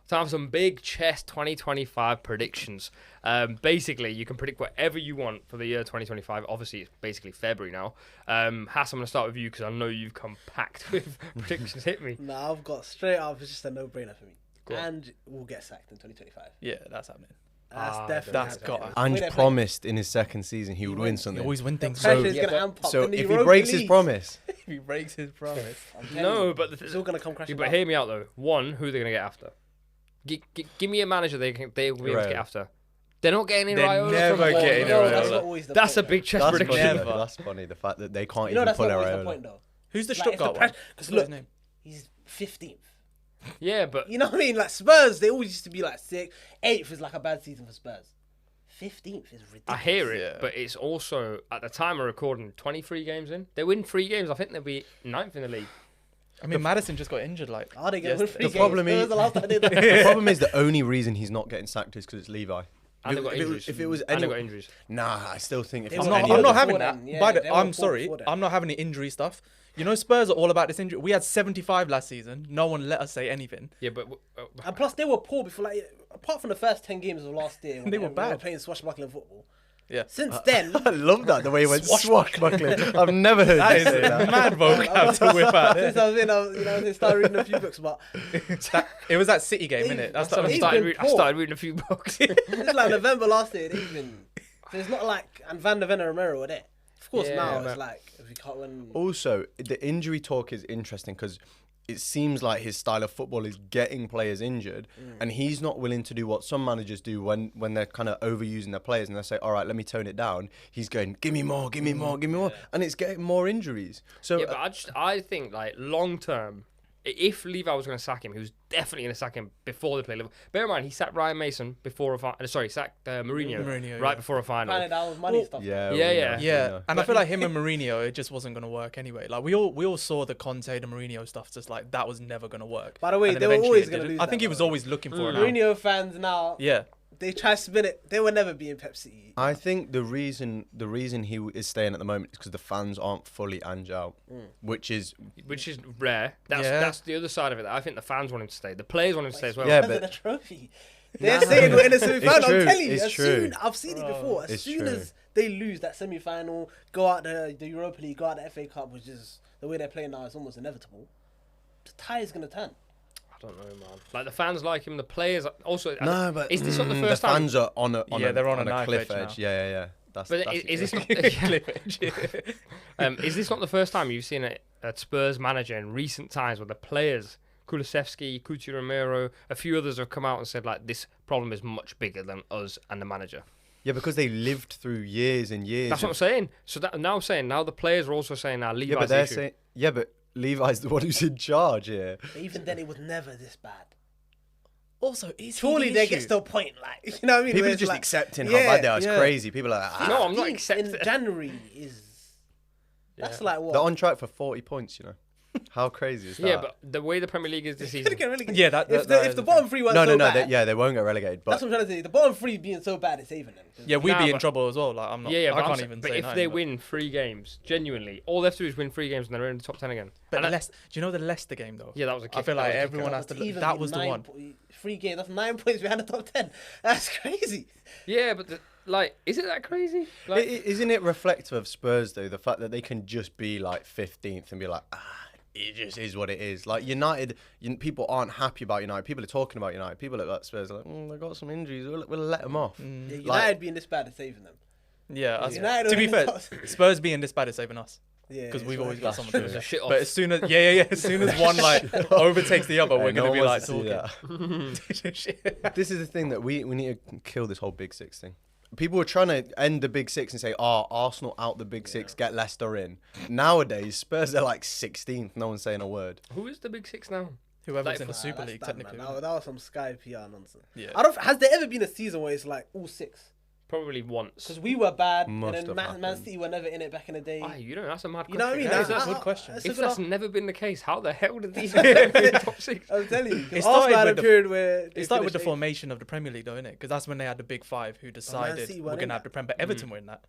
to have some big chess 2025 predictions. Basically, you can predict whatever you want for the year 2025. Obviously, it's basically February now. Hass, I'm going to start with you because I know you've come packed with predictions. Hit me. Nah, I've got straight up. It's just a no-brainer for me. And we'll get sacked in 2025. Yeah, that's happening. That's definitely that's happening. got Ange promised in his second season he would win He something. always win things. Pressure is going to amp up. So in the if he Europa breaks his League. promise, If he breaks his promise. I'm telling No, you, but it's all going to come crashing but down. hear me out though. One, who they're going to get after? Give me a manager they will be able to get after. They're not getting in They're Raiola. never from getting No, Raiola. that's not always the That's a point, big though. chess that's prediction. funny, though. That's funny. The fact that they can't You know, even that's pull not a always the Raiola. point, though. Who's the Like, if the Stuttgart press- one? 'cause What's look, his name? he's 15th. Yeah, but You know what I mean? Like Spurs, they always used to be like 6th. 8th is like a bad season for Spurs. 15th is ridiculous. I hear it. Yeah. But it's also, at the time of recording, 23 games in. They win 3 games. I think they'll be 9th in the league. I mean, Madison just got injured. Like, Oh, they get yesterday. three The problem games. is- When was the last time they did that? The problem is the only reason he's not getting sacked is because it's Levi. And they've got If it was- injuries. if it was and they've any- got injuries. Nah, I still think if They it's were I'm any not other- having before that. then, yeah, By the, they were I'm poor sorry. before then. I'm not having the injury stuff. You know, Spurs are all about this injury. We had 75 last season. No one let us say anything. Yeah, but And plus, they were poor before, like, apart from the first 10 games of last year. They were when bad. They were playing swashbuckling football. Yeah. Since then, I love that, the way he went swashbuckling. I've never heard That you is say a that. mad vocab to whip out. since I've been, I started reading a few books, but It was that City game, innit? That's They've the been I started reading a few books. it's like November last year. They even so it's not like and Van der Ven and Romero were there. Of course, Yeah, now but- it's like if we can't win. Also, the injury talk is interesting because it seems like his style of football is getting players injured, and he's not willing to do what some managers do when they're kind of overusing their players and they say, all right, let me tone it down. He's going, give me more, give me more, give me more. And it's getting more injuries. So Yeah, but I think like long term, if Levi was going to sack him, he was definitely going to sack him before they play Liverpool. Bear in mind, he sacked Ryan Mason before a final. Sorry, sacked Mourinho, Mourinho, right yeah. before a final. Planning down with money stuff. yeah, Yeah. Yeah, and I feel like him and Mourinho, it just wasn't gonna work anyway. Like we all saw the Conte and Mourinho stuff, just like that was never gonna work. By the way, And then they were eventually always it gonna did. lose I think that, he was by the way. always looking for it. Now. Mourinho fans now, Yeah, they try to spin it. They will never be in Pepsi. I think the reason he is staying at the moment is because the fans aren't fully Ange out, which is Rare. That's the other side of it. I think the fans want him to stay. The players want him to stay as well. Yeah, Because of but- the trophy. They're saying we're in a semi-final. true, I'm telling you, it's as true. soon I've seen it before. As It's soon true. as they lose that semi-final, go out the Europa League, go out the FA Cup, which is the way they're playing now, is almost inevitable. The tide is gonna turn. I don't know, man. Like the fans like him. The players also. no, but is this not the the first time? fans are on a they're on a a knife cliff edge edge. now. Yeah. That's But that's is this not? Cliff edge. Is this not the first time you've seen a Spurs manager in recent times where the players, Kulusevski, Cuti Romero, a few others have come out and said like this problem is much bigger than us and the manager. Yeah, because they lived through years and years. That's what I'm saying. So that now the players are also saying now Levi's Yeah, but the they're issue. saying but Levi's the one who's in charge here. But even then, it was never this bad. Also, is Surely he the there issue? gets to a point, like you know what I mean. People where are it's just like, accepting how yeah, bad they are. It's yeah. crazy. People are like, No, I'm not 15th accepting. In January is that's like what? they're on track for 40 points. You know, how crazy is that? Yeah, but the way the Premier League is this season, Could've get relegated. Yeah, that if is the the bottom thing. three weren't no, so they, bad, they won't get relegated. But that's what I'm trying to say. The bottom three being so bad, it's saving them. Yeah, we'd Nah, be in but- trouble as well. Like I'm not. yeah, I but, can't even but say if nothing, they but- win 3 games, genuinely, all they have to do is win 3 games and they're in the top 10 again. But And I- Leicester, do you know the Leicester game though? Yeah, that was a I kick. feel That like was a everyone kicker. has to. To even That be was the one. 3 games. That's 9 points behind the top 10. That's crazy. Yeah, but is it that crazy? Like, isn't it reflective of Spurs though? The fact that they can just be like 15th and be like, it just is what it is. Like United, people aren't happy about United. People are talking about United. People at Spurs are like, they got some injuries. We'll let them off. Yeah, United Like- being this bad is saving them. Yeah, us- United to are be in the fair, top- Spurs being this bad is saving us Yeah, because it's we've always right. got someone to do It's a it. shit off. But as soon as as soon as one like overtakes the other, Hey, we're no gonna one be like wants to see talking. Shit. This is the thing that we need to kill this whole Big Six thing. People were trying to end the Big Six and say, Arsenal out the Big Six, get Leicester in. Nowadays, Spurs are like 16th. No one's saying a word. who is the Big 6 now? Whoever's Like, in the Nah, Super that's League, done, technically. man. That was some Sky PR nonsense. Yeah. I don't. Has there ever been a season where it's like all 6? Probably once. Because we were bad, Must and have then Man happened. City were never in it back in the day. That's a mad question. You know what I mean? That is That's a good question. If that's never been the case, how the hell did these top 6? I'm telling you, It because started Arsenal had a with the- period where they It started with the finished formation of the Premier League, though, innit? Because that's when they had the big 5 who decided City we're weren't in gonna have that. the Prem. But Everton were in that.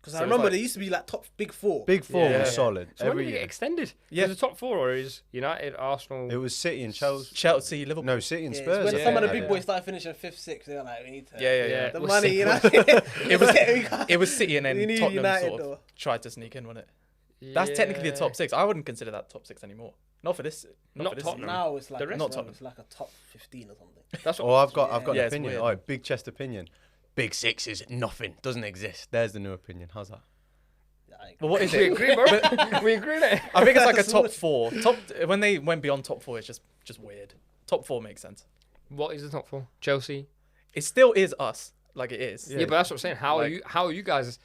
Because So I it's remember like- they used to be like top big four. Big Four Yeah. was solid So when every did it get year. extended? Yeah. The top four, or is United, Arsenal? It was City and Chelsea. Chelsea, Liverpool. No, City and Yeah, it's Spurs. when Yeah, some of the yeah, big yeah. boys started finishing 5th, 6th, they were like, we need to. Yeah. The We're money, sick you know. of it. It was City and We then need Tottenham United, sort of though. tried to sneak in, wasn't it? That's technically a top 6. I wouldn't consider that top 6 anymore. Not for this. Not for this Tottenham. season. Now it's like The rest- Not Tottenham. it's like a top 15 or something. That's what, Oh, I've got Yeah, an it's opinion. weird. All right, big chest opinion. Big Six is nothing. Doesn't exist. There's the new opinion. How's that? Yeah, I agree. Well, what is we it? agree, bro. We agree there. I think it's like a That's top what- 4. When they went beyond top 4, it's just weird. Top 4 makes sense. What is the top four? Chelsea. It still is us, like it is. Yeah, but that's what I'm saying. How Like- are you guys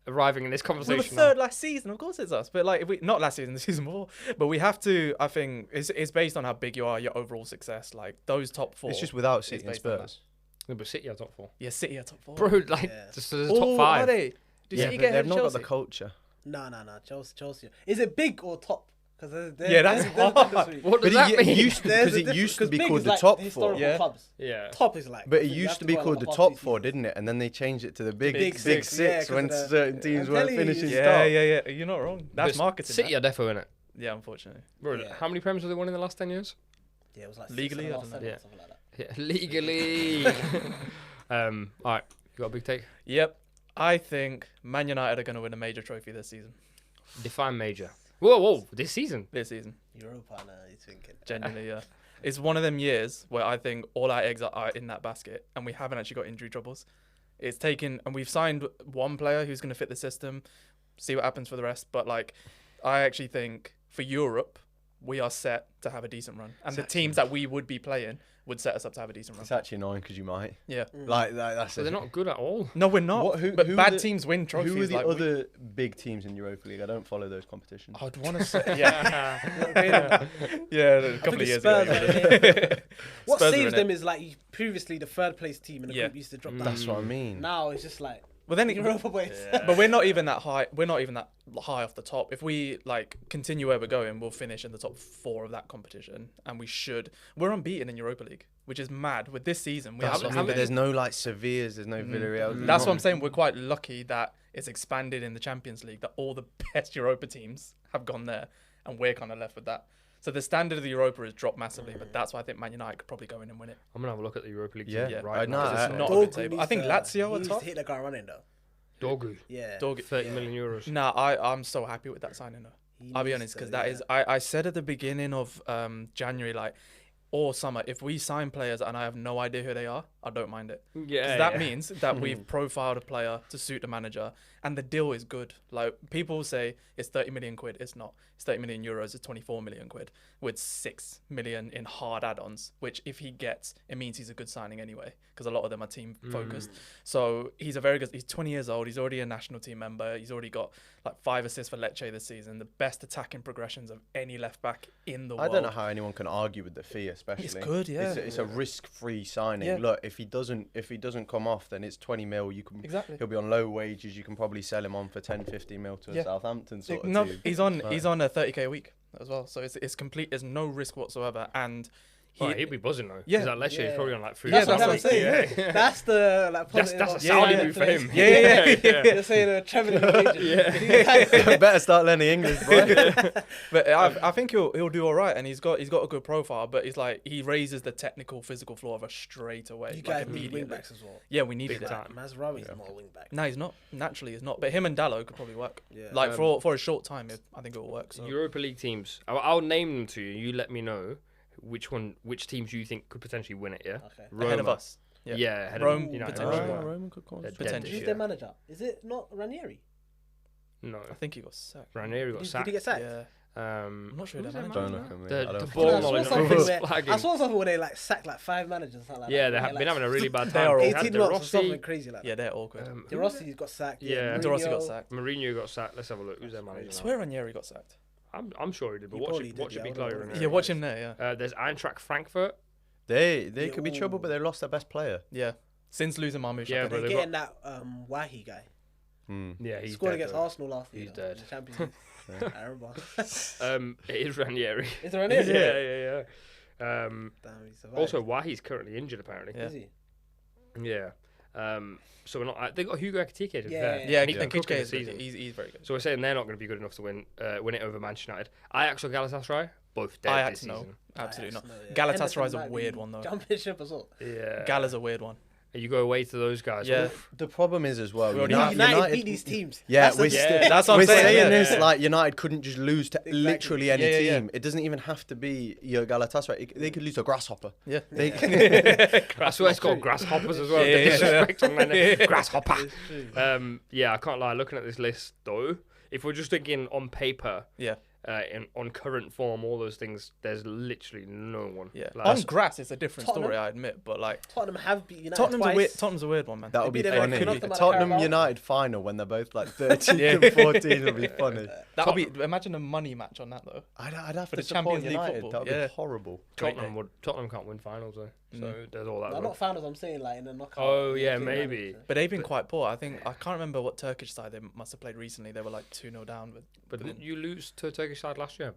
arriving in this We conversation? were third last season, of course it's us. But like, if we not last season, the season before. But we have to. I think it's based on how big you are, your overall success. Like those top 4. It's just without is City and based on Spurs. No, but City are top four. Yeah, City are top 4. Bro, like Yeah. just the Oh, top five. Are they? Did Yeah, City but get ahead they've of not got Chelsea? the culture. No. Chelsea. Is it big or top? Because Yeah, that's hard. What does But that it mean? used to, because it used to be called the top four. Yeah. Clubs. Yeah. Top is like. But it you used have to be go called like the half top these four, seasons. didn't it? And then they changed it to the big, Big big Six, six, yeah, 'cause when of the- certain teams I'm weren't telling you, finishing Yeah, top. yeah. You're not wrong. That's But marketing. City that. are defo in it. Yeah, unfortunately. Bro, Yeah. how many premiers have they won in the last 10 years? Yeah, it was like Legally, six I and a half, don't know. seven, Yeah. something like that. Yeah, legally. All right, you got a big take? Yep. I think Man United are going to win a major trophy this season. Define major. Whoa, this season. This season. Europa, now he's thinking. Genuinely, yeah. It's one of them years where I think all our eggs are in that basket and we haven't actually got injury troubles. It's taken, and we've signed one player who's going to fit the system, see what happens for the rest. But, like, I actually think for Europe, we are set to have a decent run. And the teams that we would be playing would set us up to have a decent run. It's actually annoying because you might. Yeah. Like, that's So they're not good at all. No, we're not. What- who- but who are bad the- teams win trophies. Who are the like, other big teams in Europa League? I don't follow those competitions. I'd want to say, yeah. Yeah. Yeah, a couple of years ago. What Spurs are saves in them it. is like previously the third place team in the Yeah. group used to drop down. That's what I mean. Now it's just like Well, then Europa boys. but we're not even that high. We're not even that high off the top. If we like continue where we're going, we'll finish in the top 4 of that competition, and we should. We're unbeaten in Europa League, which is mad. With this season, we That's haven't what I mean, but lost there's no like Sevillas, there's no Villarreal. That's what I'm saying. We're quite lucky that it's expanded in the Champions League, that all the best Europa teams have gone there, and we're kind of left with that. So the standard of the Europa has dropped massively, but that's why I think Man United could probably go in and win it. I'm gonna have a look at the Europa League Yeah, team I right know. now. 'Cause it's I- not a Dorgu good table. I needs think to- Lazio he are needs top. to hit the ground running though. Dorgu, Yeah. 30 million euros. Nah, I'm so happy with that signing though. He I'll be needs honest, to, because that yeah. is I said at the beginning of January, like, or summer, if we sign players and I have no idea who they are, I don't mind it. Yeah, Because that means that we've profiled a player to suit the manager, and the deal is good. Like, people say it's 30 million quid. It's not. It's 30 million euros. It's 24 million quid with 6 million in hard add-ons, which if he gets, it means he's a good signing anyway, because a lot of them are team focused. So he's a very good. He's 20 years old. He's already a national team member. He's already got like 5 assists for Lecce this season. The best attacking progressions of any left back in the world. I don't know how anyone can argue with the fee, especially. It's good, yeah. It's a risk-free signing. Yeah. Look, if he doesn't come off, then it's 20 mil. You can Exactly. He'll be on low wages. You can probably sell him on for 10, 15 mil to a Yeah. Southampton sort of No, team. he's on Right. a 30k a week as well. So it's complete. There's no risk whatsoever, and He'd be buzzing though. Yeah. Yeah, that Lecce is Yeah. probably on like 3. Yeah, That's what that's I'm what I'm saying. saying. That's the like. That's positive a of- Saudi yeah, move for him. Yeah. You're saying a traveling agent. Better start learning English, bro. But I think he'll do all right, and he's got a good profile. But he's like, he raises the technical, physical floor of us straight away. You like, guys need immediately. wing backs as well. Yeah, we needed Big it. time. Mazraoui's not a wing back. No, he's not. Naturally, he's not. But him and Dallo could probably work. Yeah. Like for a short time, I think it will work. So. Europa League teams. I'll name them to you. You let me know which teams you think could potentially win it. Yeah. Okay. Ahead of Roma. us. Yeah, ahead Rome of United. potentially. Roma. Roman could call They're us. dead Potentially. this Who's year. their manager? Is it not Ranieri? No, I think he got sacked. Ranieri got Did sacked. he get sacked? Yeah. I'm not sure who's their their manager. Don't manager look at me. The I don't the follow. ball I saw on something is where flagging. I saw something where they like sacked like 5 managers or something like Yeah, that. they've been having a really bad They time. are They awful. had 18 De months or Rossi. something crazy like that. Yeah, they're awkward. De Rossi got sacked. Yeah. De Rossi got Mourinho- sacked. Mourinho got sacked. Let's have a look. Who's their manager? I now? swear Ranieri got sacked. I'm sure he did, but He watch probably it. did, Watch it yeah, be I Chloe don't know. Ranieri. Yeah, watch him there. Yeah. There's Eintracht Frankfurt. They Yeah, could be trouble, ooh. but they lost their best player. Yeah. Since losing Marmoush. Yeah, I but think. They're they've getting that Wahi guy. Yeah, He he's scored dead, against though. Arsenal last year. He's though, in dead. the Champions League. I remember. It is Ranieri. Is there Ranieri? Yeah. Damn, he survived. Also, Wahi's currently injured apparently. Yeah. Is he? Yeah. So we're not. They got Hugo Ekitike. Yeah, Yeah, and he can Kitchen cook in the is good. season. He's very good. So we're saying they're not going to be good enough to win it over Manchester United. Ajax or Galatasaray, both dead this Ajax, season. no, absolutely not. No, yeah. Galatasaray's Henderson a might weird be one though. Jumping ship as well. Yeah. Gala's a weird one. You go away to those guys. Yeah. Oof. The problem is as well. We already United beat these teams. Yeah, That's That's what I'm we're saying. saying Yeah, this yeah. like United couldn't just lose to Exactly. literally any Yeah, yeah, team. It doesn't even have to be Galatasaray. They could lose to Grasshopper. Yeah. They I swear it's called grasshoppers as well. Yeah, The yeah, disrespect on my name. Grasshopper. It's true. Yeah, I can't lie. Looking at this list though, if we're just thinking on paper, Yeah. on current form, all those things, there's literally no one. Yeah. Like, On grass, it's a different Tottenham. story, I admit, but like Tottenham have beat United Tottenham's a weird one, man. That would be Maybe they funny. knocked them out of Tottenham Carabao. United final when they're both like 13 and 14 would be funny. That'll be. Imagine a money match on that though. I'd have For to the support Champions League United. football, That would yeah. be horrible. Tottenham can't win finals though, so there's all that. No, as well. not finals. I'm saying like in the knockout. Oh, yeah, European maybe. United. But they've been quite poor. I think I can't remember what Turkish side they must have played recently. They were like 2-0 down. But didn't you lose to a Turkish side last year?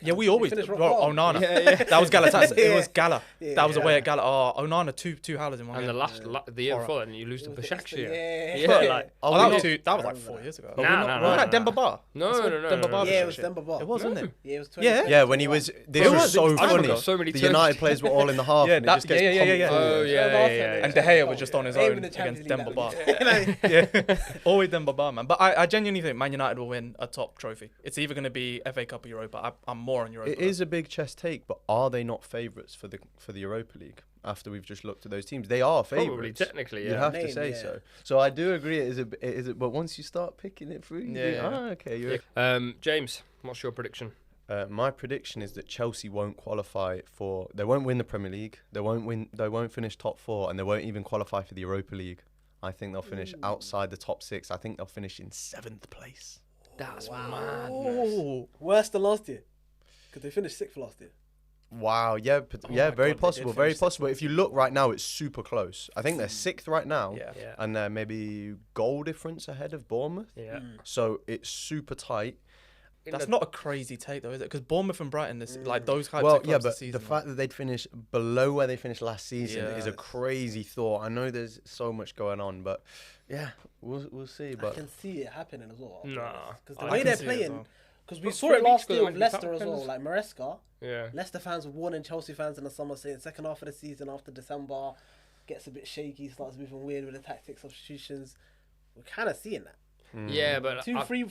Yeah, we always finished rock bro, bottom. Onana. Yeah, yeah. That was Galatasaray. It was Gala. Yeah. That was away at Gala. Oh, Onana two howlers in one And the game. the year Horror. before, and you lose to It was Başakşehir. yeah. Yeah, like Oh, we that not- was that was I like remember 4 that. years ago. Nah, But we're nah, not- nah, wasn't nah, that Demba nah. Ba? No, That's no, when no, Demba no, Ba no. Yeah, it was was shit. Demba Ba. It was, wasn't it? Yeah, it was Yeah. 20. Yeah, when he was. This It was was- so I remember funny. those. So many The Turkish- United players were all in the half. Yeah, and it that- just gets yeah. pumped. Oh, yeah. And De Gea was just on his Even own the Champions against League Demba that Ba. week. Yeah, always Demba Ba, man. But I genuinely think Man United will win a top trophy. It's either going to be FA Cup or Europa. I'm more on Europa. It is a big chess take, but are they not favourites for the Europa League? After we've just looked at those teams, they are Probably favourites. technically, You'd yeah. have to Name, say yeah. so. So I do agree it is. But once you start picking it through, you Yeah, think, yeah. okay. You're, James, what's your prediction? my prediction is that Chelsea won't qualify for. They won't win the Premier League. They won't win. They won't finish top 4, and they won't even qualify for the Europa League. I think they'll finish outside the top 6. I think they'll finish in 7th place. That's Wow. madness. Oh, Worse than last year. Because they finished 6th last year. Wow. Yeah. Oh Yeah. my Very God, they possible. did Very finish possible. 6th If you look right now, it's super close. I think they're 6th right now. yeah. Yeah. And they're maybe goal difference ahead of Bournemouth. Yeah. So it's super tight. That's not a crazy take though, is it? Because Bournemouth and Brighton, is like those types Well, of clubs yeah, this but season. the fact that they'd finish below where they finished last season is a Yes. crazy thought. I know there's so much going on, but yeah, we'll see. I But can see it happening as well. Nah. Because I the way can they're see it as playing, well. because we But saw 3 it weeks last ago year when with we Leicester as found- well. Like Maresca, Yeah. Leicester fans were warning Chelsea fans in the summer saying second half of the season after December gets a bit shaky, starts moving weird with the tactics, substitutions. We're kind of seeing that. Yeah, but 2, 3,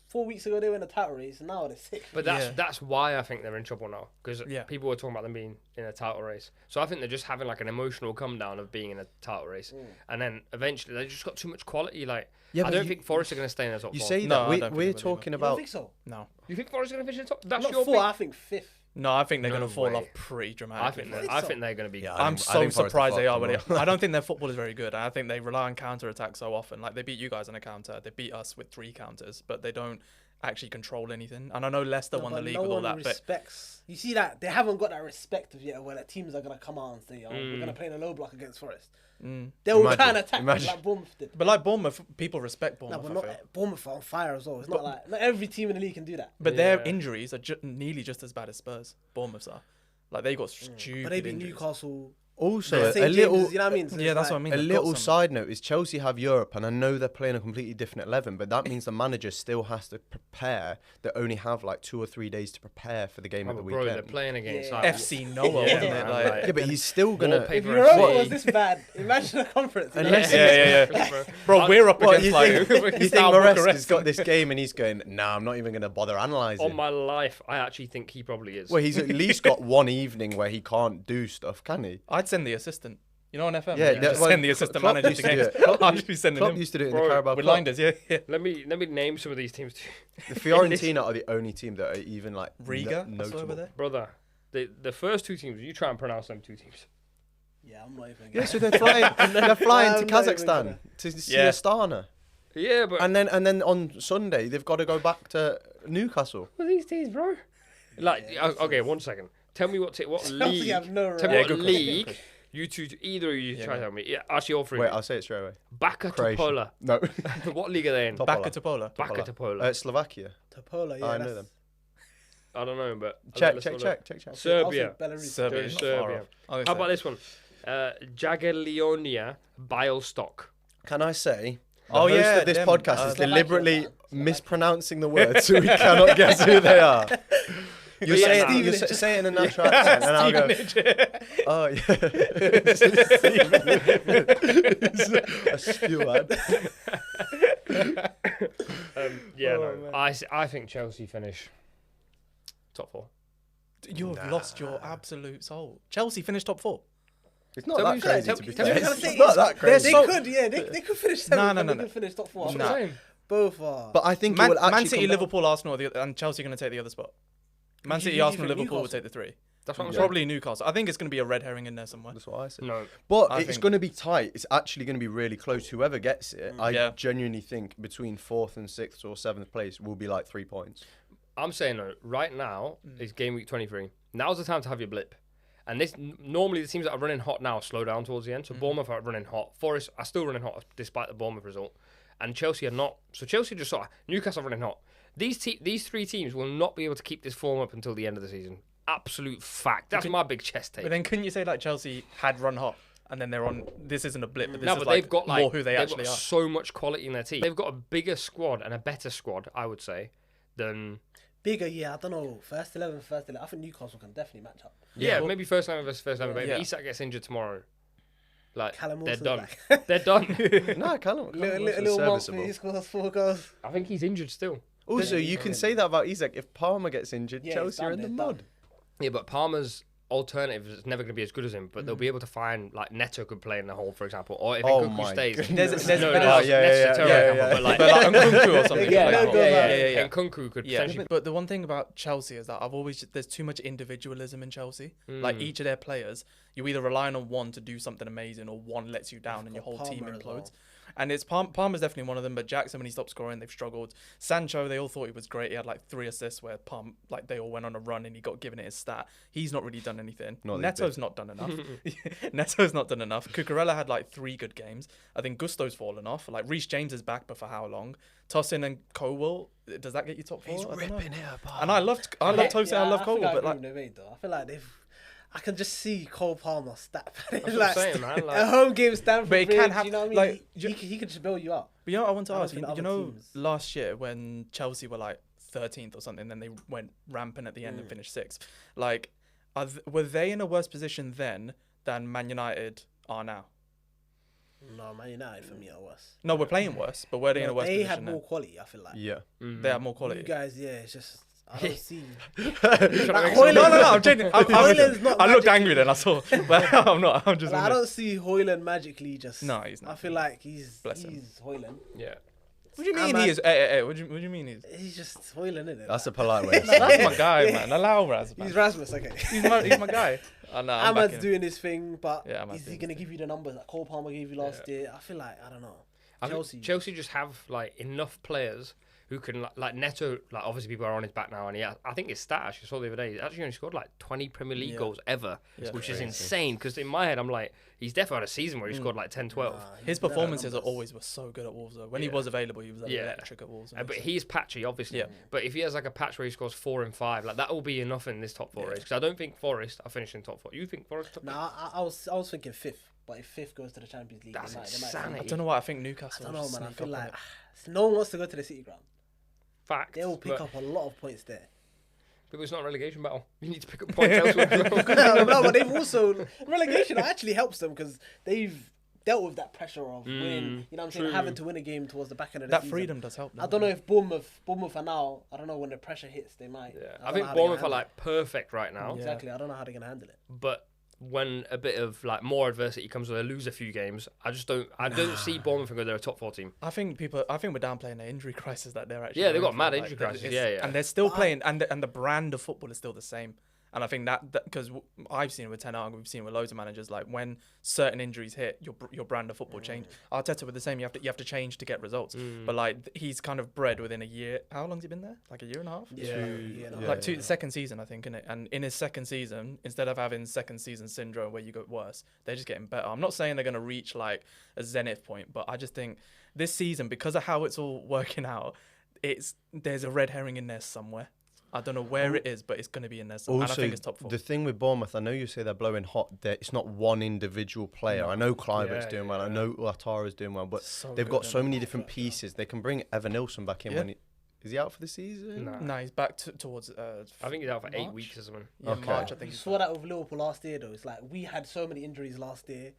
4 weeks ago they were in a title race, and now they're 6th. But Yeah. that's why I think they're in trouble now, because Yeah. people were talking about them being in a title race. So I think they're just having like an emotional come down of being in a title race, and then eventually they just got too much quality. Like Yeah, I but don't you- think Forest are going to stay in the top you 4. say No, I that don't think we're they will talking You don't about. think so? No, You think Forest are going to finish in the top? That's Not your 4, pick? I think 5th. no, I think they're No going to fall way. off pretty I dramatically. think I think I so. think they're going to be. Yeah, I'm I so think Forest are surprised they are. fucked, But I don't think their football is very good. I think they rely on counter attack so often. Like they beat you guys on a counter, they beat us with 3 counters, but they don't actually control anything. And I know Leicester No, won the but league no with all one that, but respects. You see that they haven't got that respect of yet where that teams are gonna come out and say, "Oh, we're gonna play in a low block against Forest." They will Imagine, kind of attack imagine. like Bournemouth did. like Bournemouth, people respect No, Bournemouth. but I feel. not Bournemouth are on fire as well. It's not like not every team in the league can do that. But their Yeah. injuries are nearly just as bad as Spurs. Bournemouth's are. Like they got stupid But they beat injuries. Newcastle. Also, St. a little. James's, you know what I mean? So Yeah, it's that's like, what I mean. A They've got little some- side note is Chelsea have Europe, and I know they're playing a completely different 11, but that means the manager still has to prepare. They only have like 2 or 3 days to prepare for the game Oh, at the but bro, they're weekend. playing against Yeah. like, FC Noah, Yeah, wasn't it? man, Like, like- Yeah, but he's still gonna. Wallpaper If and Europa fee. was this bad, imagine a conference. You know? Unless- yeah. Bro, we're up What, against you like think, you think Steaua Maresca's Bucharest. got this game and he's going, nah, I'm not even going to bother analysing. On my life, I actually think he probably is. Well, he's at least got one evening where he can't do stuff, can he? I'd send the assistant. You know, on FM, Yeah, you just well, send the assistant Klopp manager used to to do games. it. Klopp I'd just be sending Klopp him used to do it in Bro, the Carabao with Cup. Linders. Yeah. Let me name some of these teams. The Fiorentina are the only team that are even like Riga, I saw notable. over there. Brother, the first 2 teams, you try and pronounce them 2 teams. Yeah, I'm not even. Yeah, so they're flying. They're flying to I'm not even Kazakhstan gonna- to see Yeah. Astana, Yeah, but and then on Sunday they've got to go back to Newcastle. what are these teams, bro? Like, okay, 1 second. Tell me what Chelsea league. have no Tell me right. what good question, league. good You two, either of you, Yeah, try to go. tell me. Yeah, actually, all 3. Wait, I'll say it straight away. Baka Croatia. Topola. No, What league are they in? Top- Back Topola. to Pola. Baka Topola. Slovakia. Topola, yeah, I know that's- them. I don't know, but Check. Also Serbia. Belarus. Serbia. They're in not Serbia. far off. I was How gonna about say. this one? Jagiellonia bile stock. Can I say? The Oh, host yeah, of this them, podcast is Slovakia deliberately fans. mispronouncing the word, so we cannot guess who they are. You Yeah, say nah. it. You say it in a natural accent, and I'll go. Oh yeah. A steward. Yeah, Oh, no. man. I think Chelsea finish top 4. You've lost your absolute soul. Chelsea finished top 4. It's not Tell that me- crazy tell to me- be tell fair. me- It's not that crazy. so- They could finish 7th. No. They could finish top 4. Nah. Both are. But I think it Man, will actually Man City, come down- Liverpool, Arsenal, and Chelsea are going to take the other spot. Man You City, think Arsenal, Liverpool will Newcastle? take the 3. That's what I'm Yeah. saying. Probably Newcastle. I think it's going to be a red herring in there somewhere. That's what I said. No. But I it's think- going to be tight. It's actually going to be really close. Whoever gets it, I Yeah. genuinely think between 4th and 6th or 7th place will be like 3 points. I'm saying no. Right now is game week 23. Now's the time to have your blip. And this normally the teams that are running hot now slow down towards the end. So Bournemouth are running hot. Forest are still running hot despite the Bournemouth result. And Chelsea are not. So Chelsea just sort of Newcastle are running hot. These 3 teams will not be able to keep this form up until the end of the season. Absolute fact. That's my big chest take. But then couldn't you say like Chelsea had run hot and then they're on? This isn't a blip, but this No, is but like they've got more who they they've actually got are. so much quality in their team. They've got a bigger squad and a better squad, I would say, than Bigger, yeah, I don't know. First 11. I think Newcastle can definitely match up. yeah, well- maybe first 11 versus first 11. But Yeah. if Isak gets injured tomorrow, like Callum they're Wilson's done. back. They're done. No, Callum. little month, he scores 4 goals. I think he's injured still. Also, Yeah, you he's can done. say that about Isak. If Palmer gets injured, Yeah, Chelsea are in they're the done. mud. Yeah, but Palmer's alternative is never going to be as good as him. But they'll be able to find like Neto could play in the hole, for example, or if Oh Nkunku my stays. goodness. There's no, better- no, Oh, yeah, Neto's yeah, a terrible yeah, example, yeah. but like, But like Nkunku or something. Yeah, like no that. goals out. and Nkunku could Yeah, potentially. but the one thing about Chelsea is that there's too much individualism in Chelsea. Like each of their players, you either relying on one to do something amazing or one lets you down and your whole got team Palmer as implodes. well. And it's Palmer's definitely one of them, but Jackson when he stopped scoring, they've struggled. Sancho, they all thought he was great. He had like 3 assists where they all went on a run and he got given it his stat. He's not really done anything. Not Neto's not done enough. Neto's not done enough. Cucurella had like 3 good games. I think Gusto's fallen off. Like Reece James is back, but for how long? Tosin and Colwell, does that get you top 4? He's I don't know. ripping it apart. And I love Tosin, I love think Colwell, I but agree like with Nate, though. I feel like I can just see Cole Palmer stat That's what I'm saying, man. a Like, home game Stamford But it Bridge, can have- you know what I mean? like, he could just bail you out. But you know what I want to I don't ask? think You other know, teams- last year when Chelsea were like 13th or something, then they went rampant at the end and finished 6th. Like, were they in a worse position then than Man United are now? No, Man United for me are worse. No, we're playing worse, but were they in a worse They position had then? more quality, I feel like. Yeah. They have more You quality. guys, yeah, it's just I don't see. make Hoyland- No, I'm genuine. Hoyland's not I looked magically- angry then, I saw. But I'm not. I'm just. Like, I don't see Hoyland magically just. No, he's not. I feel like he's Bless him. Hoyland. yeah. What do you mean I'm he is? Hey, what do you mean he's? He's just Hoyland, isn't it? That's a polite way. Of No, saying that's it. my guy, man. Allow Raz, man. He's Rasmus, okay. He's my guy. I know. I'm Ahmad's backing him. doing his thing, but Yeah, Ahmad's is he doing gonna his give you the numbers that Cole Palmer gave you last year? I feel like I don't know. I think Chelsea just have like enough players who can like Neto. Like obviously people are on his back now, and I think his stat actually saw the other day. He actually only scored like 20 Premier League goals ever, Yeah. which is Crazy. insane. Because in my head I'm like, he's definitely had a season where he scored like 10, 12. His performances are always were so good at Wolves though. When he Yeah. was available, he was Yeah. electric at Wolves. But he's patchy, obviously. Yeah. But if he has like a patch where he scores 4 and 5, like that will be enough in this top 4 race. Because I don't think Forest are finishing top 4. You think Forest? Top Nah, I was thinking 5th, but if 5th goes to the Champions League, That's they might insanity. I don't know why I think Newcastle. I don't know, will man. I sneak feel up on like it. no one wants to go to the City ground. Fact. They will pick up a lot of points there. But it's not a relegation battle. You need to pick up points elsewhere. as well. No, but they've also relegation actually helps them because they've dealt with that pressure of winning. You know what I'm saying? true. Having to win a game towards the back end of the That season. freedom does help. I don't know if Bournemouth are now. I don't know when the pressure hits, they might. Yeah. don't I know think how they're Bournemouth gonna are handle like perfect right now. it. Exactly. I don't know how they're gonna handle it. But when a bit of like more adversity comes where they lose a few games, I don't see Bournemouth go they're a top 4 team. I think we're downplaying the injury crisis that they're actually. Yeah, they've going got mad through. injury Like, crisis, it's- yeah. And they're still playing, and the brand of football is still the same. And I think that because I've seen it with Ten Hag, we've seen it with loads of managers. Like when certain injuries hit, your brand of football change. Arteta with the same. You have to change to get results. But like he's kind of bred within a year. How long's he been there? Like a year and a half. Yeah. Second season, I think, innit? And in his second season, instead of having second season syndrome where you get worse, they're just getting better. I'm not saying they're going to reach like a zenith point, but I just think this season, because of how it's all working out, there's a red herring in there somewhere. I don't know where it is, but it's going to be in there somewhere. And I Also, think it's top 4. the thing with Bournemouth, I know you say they're blowing hot. It's not one individual player. I know Kluivert's doing well. I know Ouattara's doing well, but they've got so many different pieces. They can bring Evan Nilsson back in when is he out for the season? No, he's back towards. I think he's out for March? 8 weeks or something. Yeah, Okay. March, I You think. saw that with Liverpool last year, though. It's like we had so many injuries last year.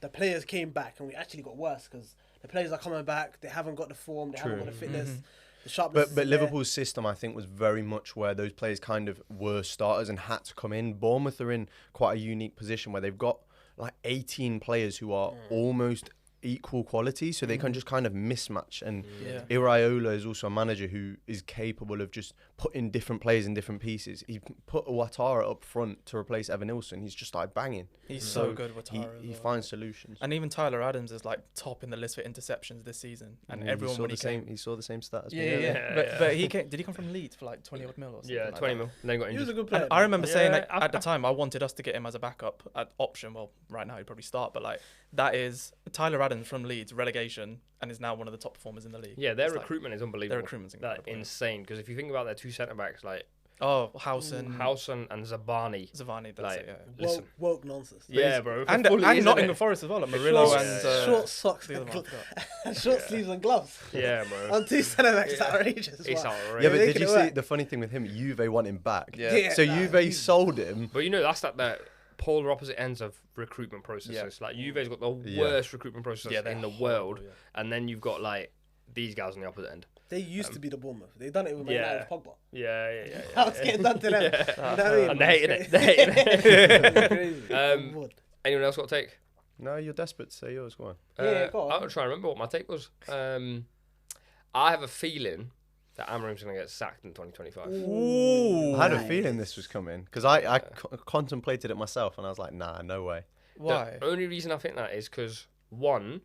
The players came back, and we actually got worse because the players are coming back. They haven't got the form. They haven't got the fitness. The sharpness. But Liverpool's system, I think, was very much where those players kind of were starters and had to come in. Bournemouth are in quite a unique position where they've got like 18 players who are almost equal quality, so they can just kind of mismatch. And Iraola is also a manager who is capable of just putting different players in different pieces. He put Ouattara up front to replace Evan Nilsson. He's just like banging. He's so good with He finds solutions. And even Tyler Adams is like top in the list for interceptions this season. And everyone he when he saw the same stat as me. But he came. Did he come from Leeds for like 20 odd mil or something? Yeah, like 20 that? mil. And then got He was a injured. good player. And I remember saying Yeah, at the time I wanted us to get him as a backup at option. Well, right now he'd probably start, but like that is Tyler Adams from Leeds, relegation, and is now one of the top performers in the league. Yeah, their It's like- recruitment is unbelievable. their recruitment's incredible. That insane. Because if you think about their 2 centre backs, like Howson, Howson and Zabani. Zavani, that's Like, it. Yeah. Listen. Woke nonsense. Yeah, bro. And Fully, isn't Nottingham it? Forest as well, like Murillo Short- and short socks the other one, I forgot. and short sleeves and gloves. Yeah, bro. On 2 centre backs, it's outrageous. It's wow. outrageous. Yeah, but Making did you it see work. the funny thing with him? Juve want him back. Yeah. So nah, Juve sold him. But you know, that's like the polar opposite ends of recruitment processes. Like, Juve's got the worst recruitment process in the world. And then you've got, like, these guys on the opposite end. They used to be the Bournemouth. They done it with Man United with Pogba. Yeah. Now it's getting done to them. You know what I mean? And they're hating it. They're hating it. It's crazy. I'm bored. Anyone else got a take? No, you're desperate to say yours. Go on. Yeah, go on. I'm trying to remember what my take was. I have a feeling that Amorim's going to get sacked in 2025. Ooh. I had a feeling this was coming because I contemplated it myself and I was like, nah, no way. Why? The only reason I think that is because, one,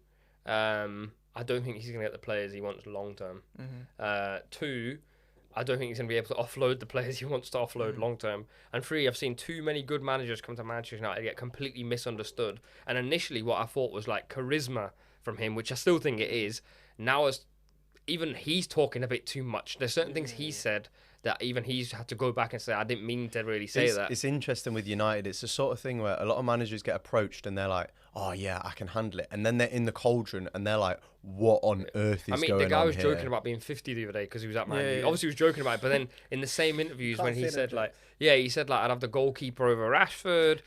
I don't think he's going to get the players he wants long term. Two, I don't think he's going to be able to offload the players he wants to offload long term. And three, I've seen too many good managers come to Manchester United get completely misunderstood. And initially what I thought was like charisma from him, which I still think it is, now as even he's talking a bit too much. There's certain things he said that even he's had to go back and say, I didn't mean to really say that. It's interesting with United. It's the sort of thing where a lot of managers get approached and they're like, oh yeah, I can handle it. And then they're in the cauldron and they're like, what on earth is going on the guy was here? joking about being 50 the other day because he was at Man U. Yeah. Obviously, he was joking about it, but then in the same interviews Can't when he say said that like, he said like, I'd have the goalkeeper over Rashford.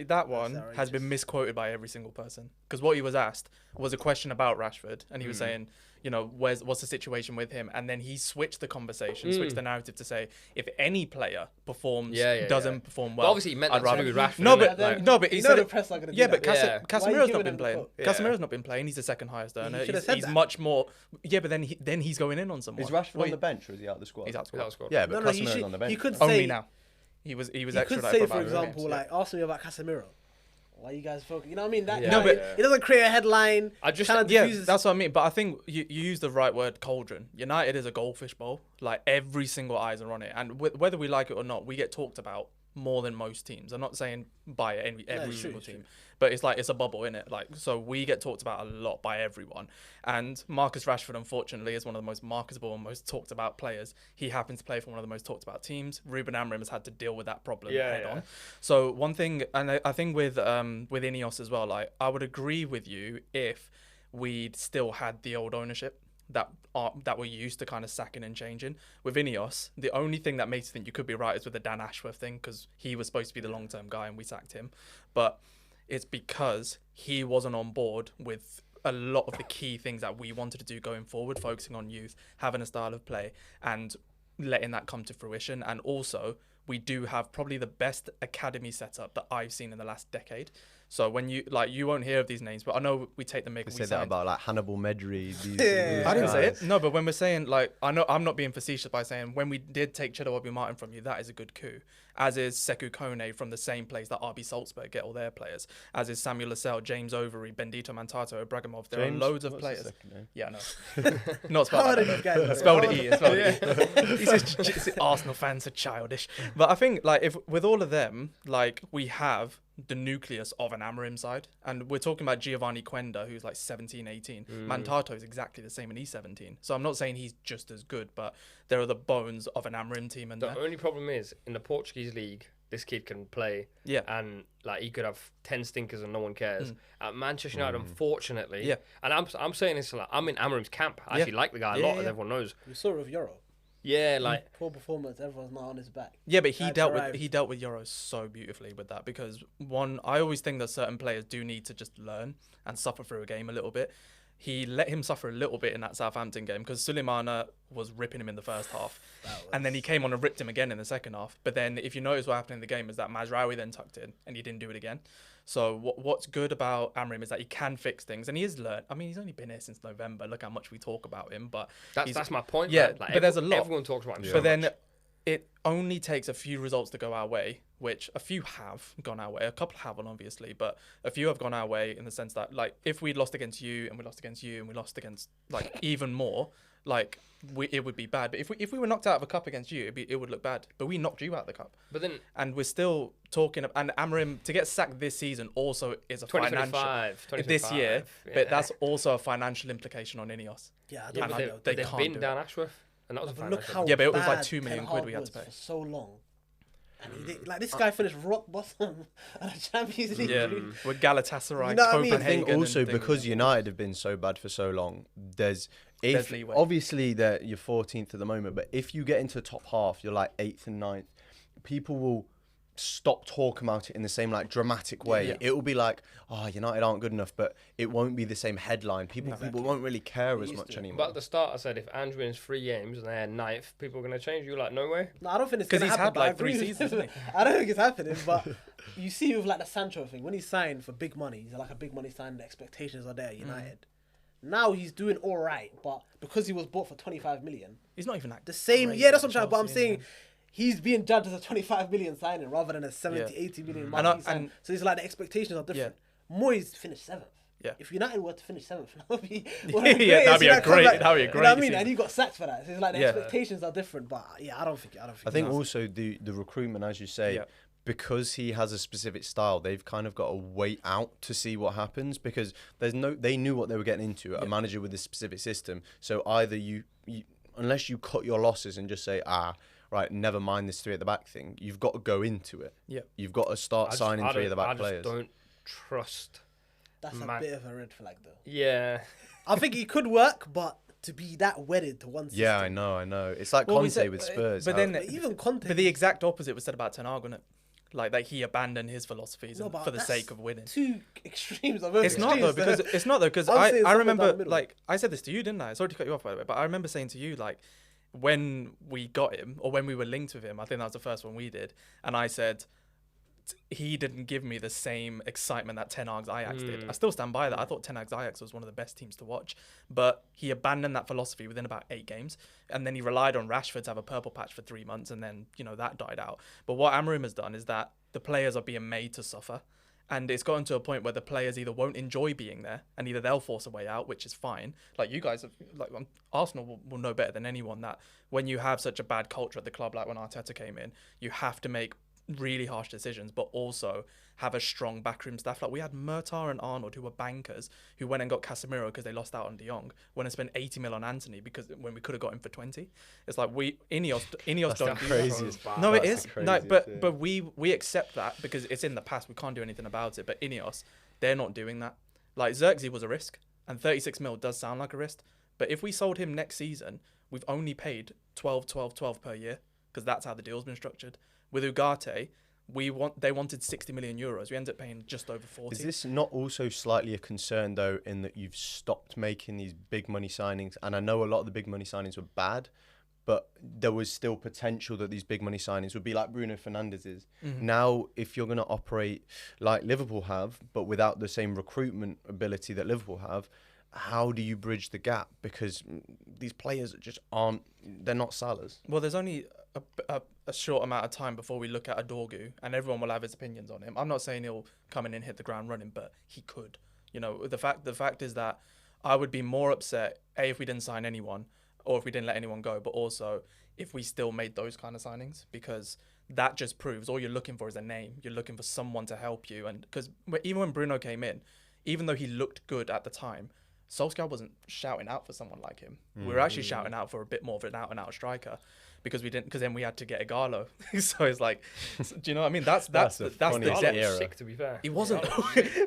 That one has been misquoted by every single person because what he was asked was a question about Rashford, and he was saying, you know, what's the situation with him, and then he switched the conversation, switched the narrative to say if any player performs doesn't perform well, But obviously, he meant I'd that to rather do with Rashford. No, innit? but Like, he you said know the it. press are gonna do Yeah, that. but Yeah. Why are you Casemiro's giving not him been the playing. quote? Yeah. Casemiro's not been playing. He's the second highest earner. should have said He's that. much more. Yeah, but then he's going in on someone. Is Rashford on the bench or is he out the squad? He's out That was squad. good. Yeah, but No, he Casemiro's should- on the bench. he could Only say now. He was You extra could like say, for for about example, games, like, ask me about Casemiro. Why you guys focus? You know what I mean? That Yeah. guy, No, but- it doesn't create a headline. I just kinda Yeah, diffuses- that's what I mean. But I think you use the right word, cauldron. United is a goldfish bowl. Like, every single eyes are on it. And whether we like it or not, we get talked about more than most teams. I'm not saying by every it's single true. team. But it's like, it's a bubble, innit? Like, so we get talked about a lot by everyone. And Marcus Rashford, unfortunately, is one of the most marketable and most talked about players. He happens to play for one of the most talked about teams. Ruben Amorim has had to deal with that problem head on. So one thing, and I think with Ineos as well, like, I would agree with you if we'd still had the old ownership that we're used to kind of sacking and changing. With Ineos, the only thing that makes you think you could be right is with the Dan Ashworth thing, because he was supposed to be the long-term guy and we sacked him. But it's because he wasn't on board with a lot of the key things that we wanted to do going forward, focusing on youth, having a style of play, and letting that come to fruition. And also, we do have probably the best academy setup that I've seen in the last decade. So when you won't hear of these names, but I know we take the mick. They We say that signed- about like Hannibal Medri. These I didn't say guys. it. No, but when we're saying, like, I know I'm not being facetious by saying when we did take Chedawabi Martin from you, that is a good coup. As is Sekou Kone from the same place that RB Salzburg get all their players. As is Samuel Lascelles, James Overy, Bendito Mantato, Ibrahimov. There James, are loads of what's his players. second name? Yeah, no. Not spelled How like are these that. guys? though. Spelled it E. Spelled it E. He says Arsenal fans are childish. But I think, like, if with all of them, like, we have the nucleus of an Amorim side. And we're talking about Giovanni Quenda, who's like 17, 18. Mantato is exactly the same, and he's 17. So I'm not saying he's just as good, but there are the bones of an Amorim team in there. The only problem is, in the Portuguese league, this kid can play, and like he could have 10 stinkers and no one cares. At Manchester United, unfortunately, and I'm saying this, like, I'm in Amorim's camp. I actually like the guy a lot, as everyone knows. We saw it with Euro. Yeah, like poor performance, everyone's not on his back. Yeah, but he dealt with Euros so beautifully with that, because one, I always think that certain players do need to just learn and suffer through a game a little bit. He let him suffer a little bit in that Southampton game because Suleimana was ripping him in the first half. And then he came on and ripped him again in the second half. But then if you notice what happened in the game is that Mazraoui then tucked in and he didn't do it again. So what's good about Amorim is that he can fix things and he has learned. I mean, he's only been here since November. Look how much we talk about him. But that's my point. Yeah, man. Like, but there's a lot. Everyone talks about him so But then much. it only takes a few results to go our way, which a few have gone our way. A couple haven't, obviously, but a few have gone our way in the sense that, like, if we'd lost against you and we lost against you and we lost against, like, even more, like, it would be bad. But if we were knocked out of a cup against you, it would look bad. But we knocked you out of the cup. But then, and we're still talking. And Amorim, to get sacked this season also is a financial this year. But that's also a financial implication on Ineos. Yeah, I yeah, don't but know. they've been down Ashworth, and that was a But look financial. how Yeah, but it was like bad 2 million Ten quid Hag we had was to pay. for so long. And like this guy finished rock bottom at the Champions League. Yeah, group. with Galatasaray, You know what I mean? I think Copenhagen. also and things. because United have been so bad for so long, there's leeway. obviously that you're 14th at the moment, but if you get into the top half, you're like 8th and 9th, people will stop talking about it in the same like dramatic way. Yeah. It will be like, oh, United aren't good enough, but it won't be the same headline. People won't really care as much anymore. But at the start, I said if Ange wins 3 games and they're 9th, people are going to change. You like, no way. No, I don't think it's 'Cause gonna he's happen. had, but I like, 3 agree with seasons, him. hasn't I don't think it's happening, but you see with like the Sancho thing, when he signed for big money, he's like a big money sign. The expectations are there. United. Now he's doing all right, but because he was bought for 25 million, He's not even that. the same. great Yeah, that's what I'm at trying. But I'm Chelsea, saying. He's being judged as a 25 million signing rather than a 70, 80 million money signing. So it's like the expectations are different. Moyes finished 7th. Yeah. If United were to finish 7th, that would be that'd be a great. That'd be a You know what I great. mean? season. And he got sacked for that. So it's like the Yeah. expectations are different. But yeah, I don't think. I think also the recruitment, as you say, because he has a specific style, they've kind of got to wait out to see what happens because they knew what they were getting into, a manager with a specific system. So either you unless you cut your losses and just say, right, never mind this 3 at the back thing, you've got to go into it. Yeah. You've got to start signing 3 at the back players. I just don't trust. That's a bit of a red flag, though. Yeah. I think it could work, but to be that wedded to one system. Yeah, I know. It's like Well, we Conte said- with Spurs. but then- But even Conte. But the exact opposite was said about Ten Hag, wasn't it? Like that he abandoned his philosophies No, but for the that's sake of winning. two extremes. Of both It's not though extremes, because I'm saying I somewhere remember down the middle. like I said this to you, didn't I? Sorry to cut you off by the way, but I remember saying to you like when we got him or when we were linked with him, I think that was the first one we did, and I said he didn't give me the same excitement that Ten Hag's Ajax did. I still stand by that. I thought Ten Hag's Ajax was one of the best teams to watch, but he abandoned that philosophy within about 8 games, and then he relied on Rashford to have a purple patch for 3 months, and then that died out. But what Amorim has done is that the players are being made to suffer, and it's gotten to a point where the players either won't enjoy being there, and either they'll force a way out, which is fine. Like you guys, Arsenal will know better than anyone that when you have such a bad culture at the club, like when Arteta came in, you have to make really harsh decisions, but also have a strong backroom staff. Like we had Murtaugh and Arnold, who were bankers, who went and got Casemiro because they lost out on De Jong. Went and spent 80 mil on Anthony because when we could have got him for 20. It's like Ineos don't do that. No, it is. No, but we accept that because it's in the past. We can't do anything about it. But Ineos, they're not doing that. Like Xerxes was a risk, and 36 mil does sound like a risk. But if we sold him next season, we've only paid 12 per year because that's how the deal's been structured. With Ugarte, they wanted 60 million euros. We ended up paying just over 40. Is this not also slightly a concern, though, in that you've stopped making these big money signings? And I know a lot of the big money signings were bad, but there was still potential that these big money signings would be like Bruno Fernandes's. Now, if you're going to operate like Liverpool have, but without the same recruitment ability that Liverpool have, how do you bridge the gap? Because these players just they're not Salahs. Well, there's only a short amount of time before we look at Adorgu, and everyone will have his opinions on him. I'm not saying he'll come in and hit the ground running, but he could. The fact is that I would be more upset if we didn't sign anyone, or if we didn't let anyone go, but also if we still made those kind of signings, because that just proves all you're looking for is a name. You're looking for someone to help you. And because even when Bruno came in, even though he looked good at the time, Solskjaer wasn't shouting out for someone like him. We were actually shouting out for a bit more of an out-and-out striker because then we had to get Igalo. So it's like, do you know what I mean? That's the depth. Sick, to be fair. He wasn't,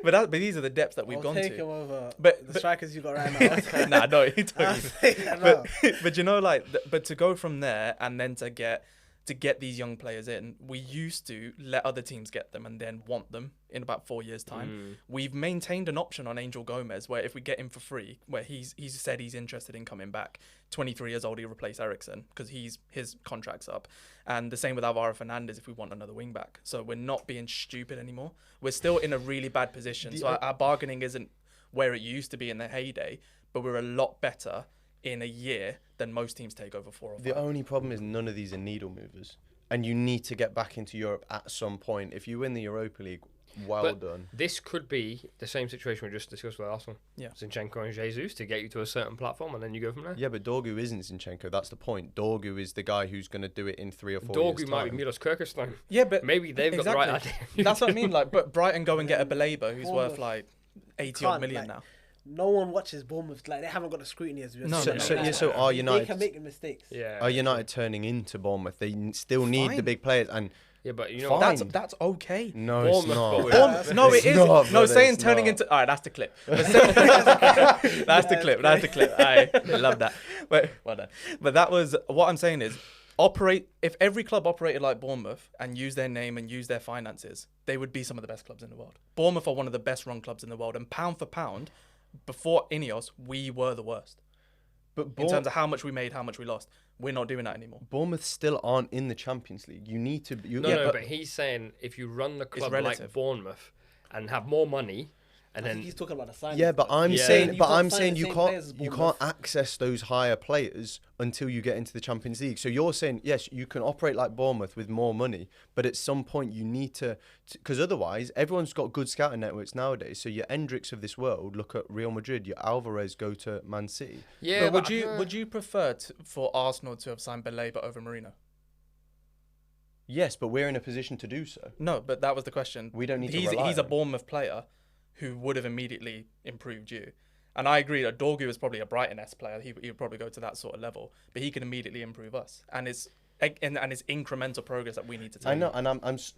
but these are the depths that we've gone to. I'll take him over But the strikers you got right now. Nah, no, he totally. No. But you know, like, but to go from there and then to get these young players in, we used to let other teams get them and then want them in about 4 years' time. We've maintained an option on Angel Gomez where if we get him for free, where he's said he's interested in coming back, 23 years old, he'll replace Eriksen because his contract's up. And the same with Alvaro Fernandez if we want another wing back. So we're not being stupid anymore. We're still in a really bad position. So our bargaining isn't where it used to be in the heyday, but we're a lot better in a year than most teams take over 4 or 5. The only problem is none of these are needle movers. And you need to get back into Europe at some point. If you win the Europa League, well done. This could be the same situation we just discussed with Arsenal. Yeah. Zinchenko and Jesus to get you to a certain platform and then you go from there. Yeah, but Dorgu isn't Zinchenko. That's the point. Dorgu is the guy who's going to do it in 3 or 4 years' Dorgu might time. be Milos Kirkestone. Yeah, but maybe they've got the right idea. That's what I mean. Like, but Brighton go and get a Baleba who's worth like 80 odd million now. No one watches Bournemouth. Like, they haven't got the scrutiny as we have. So are United? They can make mistakes. Yeah. Are United turning into Bournemouth? They still need the big players, and yeah, but you know that's okay. no, it's not. No, it is. not, No, saying it's turning not. into. All right, that's the clip. That's the clip. That's the clip. I love that. But well done. But that was what I'm saying is. If every club operated like Bournemouth and used their name and used their finances, they would be some of the best clubs in the world. Bournemouth are one of the best run clubs in the world, and pound for pound, before Ineos, we were the worst. But in terms of how much we made, how much we lost, we're not doing that anymore. Bournemouth still aren't in the Champions League. You need to. But he's saying if you run the club like Bournemouth and have more money. And then he's talking about the signings. Yeah, but I'm saying you can't can't access those higher players until you get into the Champions League. So you're saying yes, you can operate like Bournemouth with more money, but at some point you need to, because otherwise everyone's got good scouting networks nowadays. So your Endricks of this world look at Real Madrid, your Alvarez go to Man City. Yeah, but would you prefer for Arsenal to have signed Baleba over Marino? Yes, but we're in a position to do so. No, but that was the question. We don't need to He's rely a on him. Bournemouth player who would have immediately improved you. And I agree that Dorgu is probably a Brighton-esque player. He would probably go to that sort of level, but he can immediately improve us. And it's incremental progress that we need to take. I know, and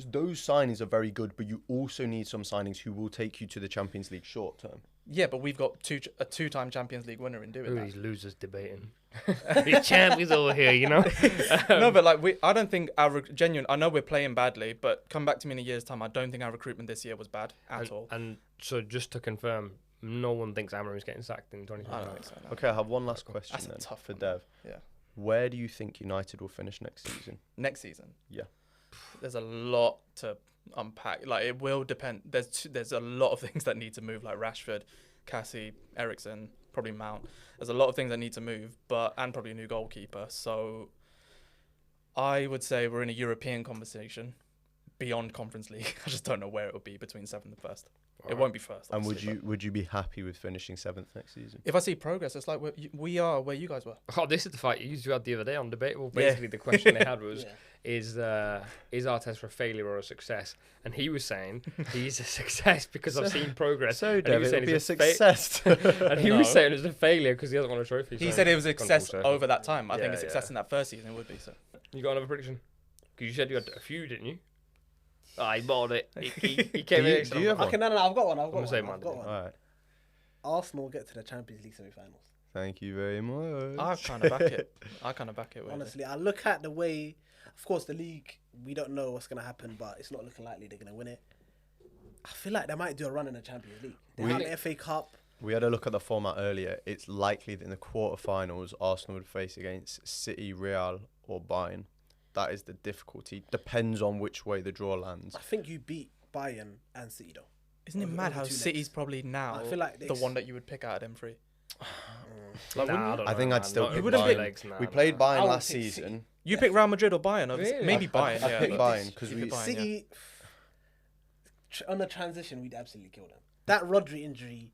those signings are very good, but you also need some signings who will take you to the Champions League short term. Yeah, but we've got a two-time Champions League winner in doing that. These losers debating. The champions over here, you know. No, but like I don't think our genuine. I know we're playing badly, but come back to me in a year's time. I don't think our recruitment this year was bad at all. And so, just to confirm, no one thinks Amorim's getting sacked in 2025. I don't think so. No. Okay, I have one last question That's then tough for one. Dev. Yeah. Where do you think United will finish next season? Next season. Yeah. There's a lot to unpack. Like it will depend. There's a lot of things that need to move, like Rashford, Cassie, Eriksen, probably Mount. There's a lot of things that need to move, and probably a new goalkeeper. So I would say we're in a European conversation beyond Conference League. I just don't know where it will be between 7th and 1st. It won't be first. And would you be happy with finishing 7th next season? If I see progress, it's like we are where you guys were. Oh, this is the fight you had the other day on Debatable. Basically, the question they had was, is Arteta a failure or a success? And he was saying he's a success because I've seen progress. So, Dev, it'll be a success. And he was saying it's a failure because he hasn't won a trophy. He said it was a success over that time. I think a success in that first season would be so. You got another prediction? Because you said you had a few, didn't you? I bought it. He came in. Do you have one? Okay, no, I've got one. I've got mine. one. All right. Arsenal get to the Champions League semi-finals. Thank you very much. I kind of back it. Weirdly. Honestly, I look at the way, of course, the league, we don't know what's going to happen, but it's not looking likely they're going to win it. I feel like they might do a run in the Champions League. They have the FA Cup. We had a look at the format earlier. It's likely that in the quarterfinals, Arsenal would face against City, Real, or Bayern. That is the difficulty. Depends on which way the draw lands. I think you beat Bayern and City, though. Isn't it mad how City's probably now I feel like the one that you would pick out of them three? I think I'd still pick Bayern. We played Bayern last season. You pick Real Madrid or Bayern? Really? Maybe Bayern. I picked Bayern because we City on the transition, we'd absolutely kill them. That Rodri injury,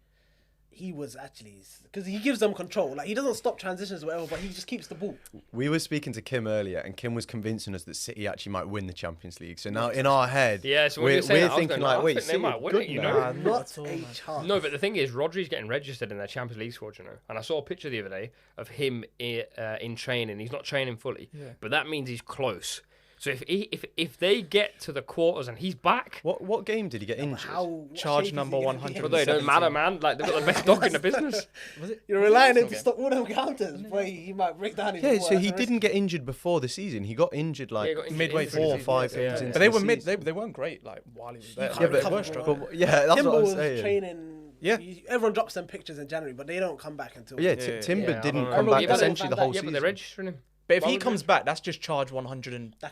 he was actually, because he gives them control. Like, he doesn't stop transitions or whatever, but he just keeps the ball. We were speaking to Kim earlier, and Kim was convincing us that City actually might win the Champions League. So now in our head, so we're thinking going, like, wait, they City might win good it, you now. know? Not all, a man. chance. No, but the thing is, Rodri's getting registered in their Champions League squad, you know. And I saw a picture the other day of him in training. He's not training fully, but that means he's close. So if they get to the quarters and he's back, What game did he get injured? Charge number 100. well, they don't matter, man. Like, they've got the best dog in the business. Was it? You're relying on him to stop all them counters. Boy, he might break down his Yeah, ball so at he the didn't get injured before the season. He got injured like Yeah, he got injured midway in through the 4 or season. 5 Yeah, games yeah. into But they the were mid. season. They weren't great. Like while he was there. can't Yeah, but- recover Worst from struggle. it. But, yeah, that's Timber what I was was saying. training. Yeah. Everyone drops them pictures in January, but they don't come back until. Yeah, Yeah, Timber yeah, I didn't don't come know. back Yeah, but essentially the they- whole Yeah, season. but they're registering him. But if Why he would comes they? back, that's just charge That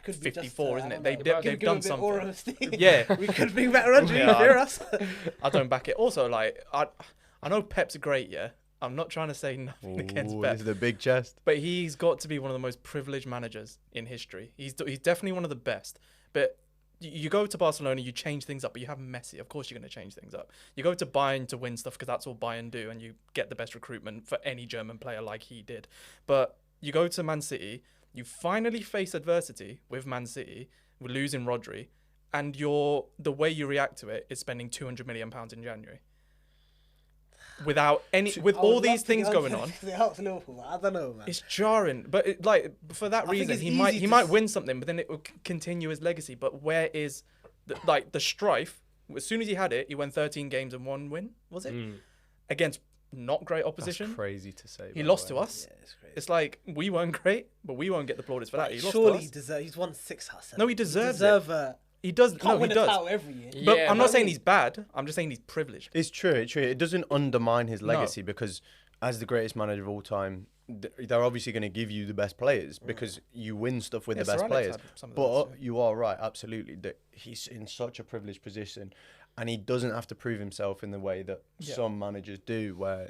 could be just, 154, isn't I it? don't know. They've Give done a bit something. Aura mystique. Yeah. We could bring back Rodri. Yeah, Fear us. I don't back it. Also, like I know Pep's great. Yeah, I'm not trying to say nothing against Ooh, Pep, this is the big chest. but he's got to be one of the most privileged managers in history. He's definitely one of the best. But you go to Barcelona, you change things up, but you have Messi. Of course, you're going to change things up. You go to Bayern to win stuff because that's all Bayern do, and you get the best recruitment for any German player like he did. But you go to Man City, you finally face adversity with Man City, with losing Rodri, and the way you react to it is spending £200 million in January. Without any, with all these things going on, It helps Liverpool. I don't know, man. it's jarring. But for that I think reason, it's he easy to might win something, but then it will continue his legacy. But where is the strife? As soon as he had it, he won 13 games and 1 win. Was it against not great opposition? That's crazy to say. He by lost the to way. us. Yeah, it's crazy. It's like we weren't great, but we won't get the plaudits for that. He lost to Surely us. he's won 6 out of 7. No, he deserves it. He does. Can't No, he win a does. title every year. But Yeah, I'm but not I saying mean- he's bad. I'm just saying he's privileged. It's true. It doesn't undermine his legacy because, as the greatest manager of all time, they're obviously going to give you the best players because you win stuff with Yeah, the best Sir Alex players. had some of But those, you are right, absolutely, that he's in such a privileged position, and he doesn't have to prove himself in the way that some managers do. Where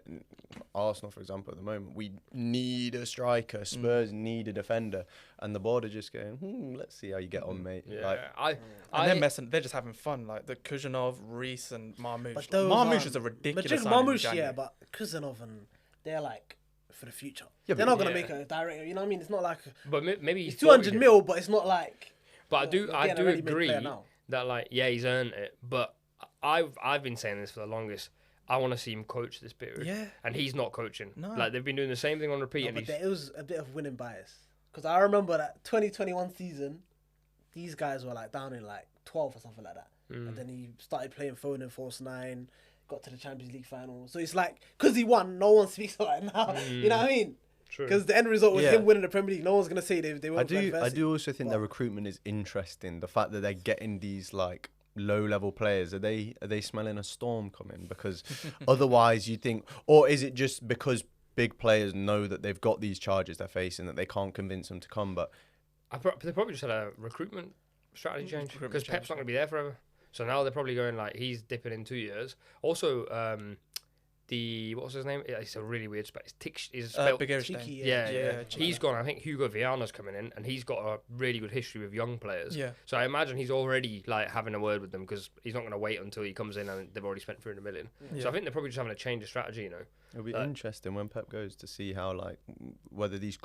Arsenal, for example, at the moment, we need a striker. Spurs need a defender, and the board are just going, let's see how you get on, mate. Yeah, Like, And they're messing. They're just having fun. Like the Kujanov, Reese, and Marmoush. But those Marmoush are- is a ridiculous. But signing in Marmoush, January. yeah, but Kuznetsov and they're like for the future. Yeah, they're but- not gonna yeah. make a direct. You know what I mean? It's not like But maybe it's he thought he 200 did. mil, but it's not like. But I they're do getting a ready-made agree player now. that, like, yeah, he's earned it. But I've been saying this for the longest. I want to see him coach this period. Yeah. And he's not coaching. No. Like, they've been doing the same thing on repeat. No, and but he's, there was a bit of winning bias because I remember that 2021 season, these guys were like down in like 12 or something like that, and then he started playing phone in Force 9, got to the Champions League final. So it's like because he won, no one speaks about it now. You know what I mean? True. Because the end result was Yeah. him winning the Premier League. No one's gonna say they I went for do adversity. also think their recruitment is interesting. The fact that they're getting these like low level players, are they smelling a storm coming? Because otherwise you think, or is it just because big players know that they've got these charges they're facing that they can't convince them to come? But they probably just had a recruitment strategy change Recruitment because change, Pep's not going to be there forever. So now they're probably going like he's dipping in 2 years. Also, what was his name? It's a really weird spell. It's Tix. Is spelled Begiristain. Cheeky, Yeah. Cheeky. He's gone. I think Hugo Viana's coming in, and he's got a really good history with young players. Yeah. So I imagine he's already like having a word with them because he's not going to wait until he comes in and they've already spent 300 million. Yeah. So I think they're probably just having a change of strategy. You know. it'll be interesting when Pep goes to see how like whether these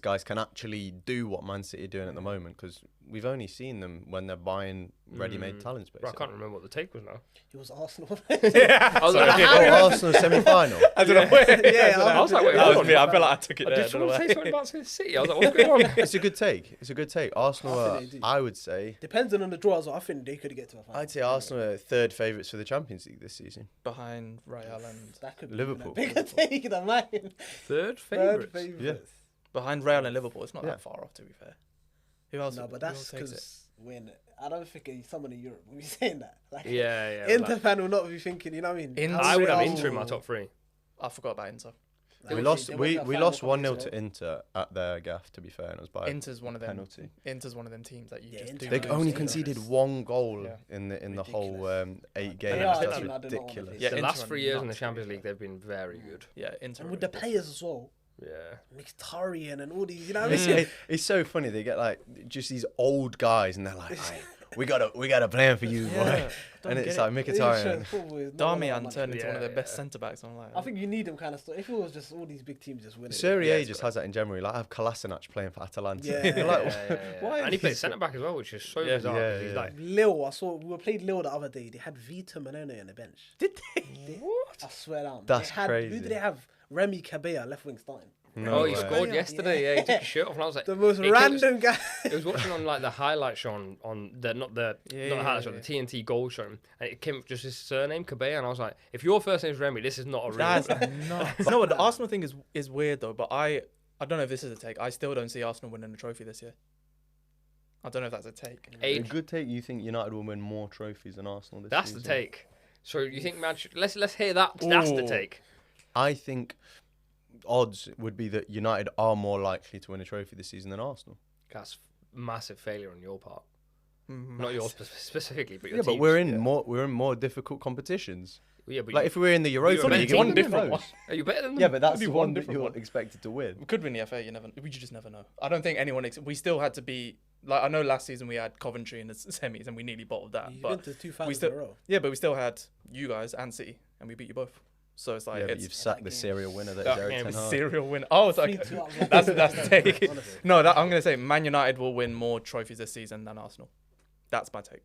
guys can actually do what Man City are doing at the moment, because we've only seen them when they're buying ready-made talents. Bro, I Basically. can't remember what the take was now. It was Arsenal. I was like, Arsenal semi-final. I don't know. I was like, wait, That hold was on. me. I feel like I took it there. I Did don't know someone say why. something about City? I was like, what's going on? It's a good take. It's a good take. Arsenal, I think they do. I would say, Depending on the draw as well, I think they could get to a final. I'd say Arsenal are third favourites for the Champions League this season. Behind Real and That could Liverpool. be a bigger take than mine. Third Third favourites. favourites. behind Real and Liverpool. It's not Yeah. that far off, to be fair. Who else? No, but who that's else takes it? because when I don't think someone in Europe will be saying that. Like, Yeah. Inter like- fan will not be thinking. You know what I mean? Inter- I would have Arsenal- Inter in my top 3. I forgot about Inter. We lost 1-0 to Inter at their gaff, to be fair, and it was by Inter's one of them. penalty. Inter's one of them teams that you Yeah, just Inter do. They They not only see. conceded one goal Yeah. in the whole Ridiculous. 8 They games. are a That's team I do not wanna ridiculous. face. Yeah, The Inter last are 3 years in the nuts, Champions to be League, they've been very good. Yeah, Inter. And are with the ridiculous. players as well, Yeah. Mkhitaryan and all these. You know what I mean? It's so funny. They get like just these old guys, and they're like, we got a plan for you, boy. And it's like Mkhitaryan. Darmian turned into Yeah, one of their best yeah. centre backs. I'm like, I think you need them kind of stuff. If it was just all these big teams just winning. Serie Yeah, A it's just great. has that in general. Like I have Kolasinac playing for Atalanta. Yeah. You're like, Why? And he plays centre back as well, which is so Yeah. bizarre. Yeah, 'cause he's yeah. like, Lille, I saw we played Lille the other day. They had Vita Manone on the bench. did they? what? I swear down. That's they had, crazy. Who did they have? Remy Cabella, left wing starting. Oh, he way. scored Yeah. yesterday. Yeah, he took his shirt off, and I was like, The most it came- random guy. I was watching on like the highlight show on the not the highlight show, yeah. the TNT goal show, and it came just his surname Cabella, and I was like, if your first name's Remy, this is not a real. That's nuts. No, the Arsenal thing is weird though. But I don't know if this is a take. I still don't see Arsenal winning a trophy this year. I don't know if that's a take. A Age. good take. You think United will win more trophies than Arsenal this That's season? the take. So you think Manchester? Let's hear that. That's the Ooh. take. I think odds would be that United are more likely to win a trophy this season than Arsenal. That's massive failure on your part. Mm, Not yours specifically, but your Yeah, but team's. we're in more difficult competitions. Yeah, but Like if we were in the Europa You're League, better it team. wouldn't be Different close. one. are you better than them? Yeah, but that's Maybe the one one that different you're one. expected to win. We could win the FA. We just never know. I don't think anyone. We still had to be like I know last season we had Coventry in the semis and we nearly bottled that. You've But been to two finals still- in a row. yeah, but we still had you guys and City and we beat you both. So it's like Yeah, but it's you've sacked the game. serial winner that That is Eric game Ten was Hag. serial win. Oh, it's like 3-2 up. that's the take. Honestly. No, I'm gonna say Man United will win more trophies this season than Arsenal. That's my take.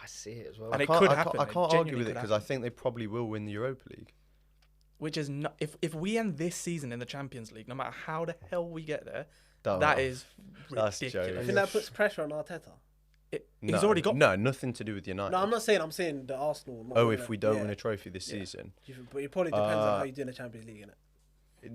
I see it as well. And I it can't- could I happen. can't- I It can't argue genuinely with it could because I happen. think they probably will win the Europa League. Which is not if we end this season in the Champions League, no matter how the hell we get there, Oh, that is That's ridiculous. I joking. think that puts pressure on Arteta. He's already got. no, nothing to do with United. No, I'm saying the Arsenal. not Oh, winning if it. we don't Yeah. win a trophy this season. But it probably depends on how you do in the Champions League, innit?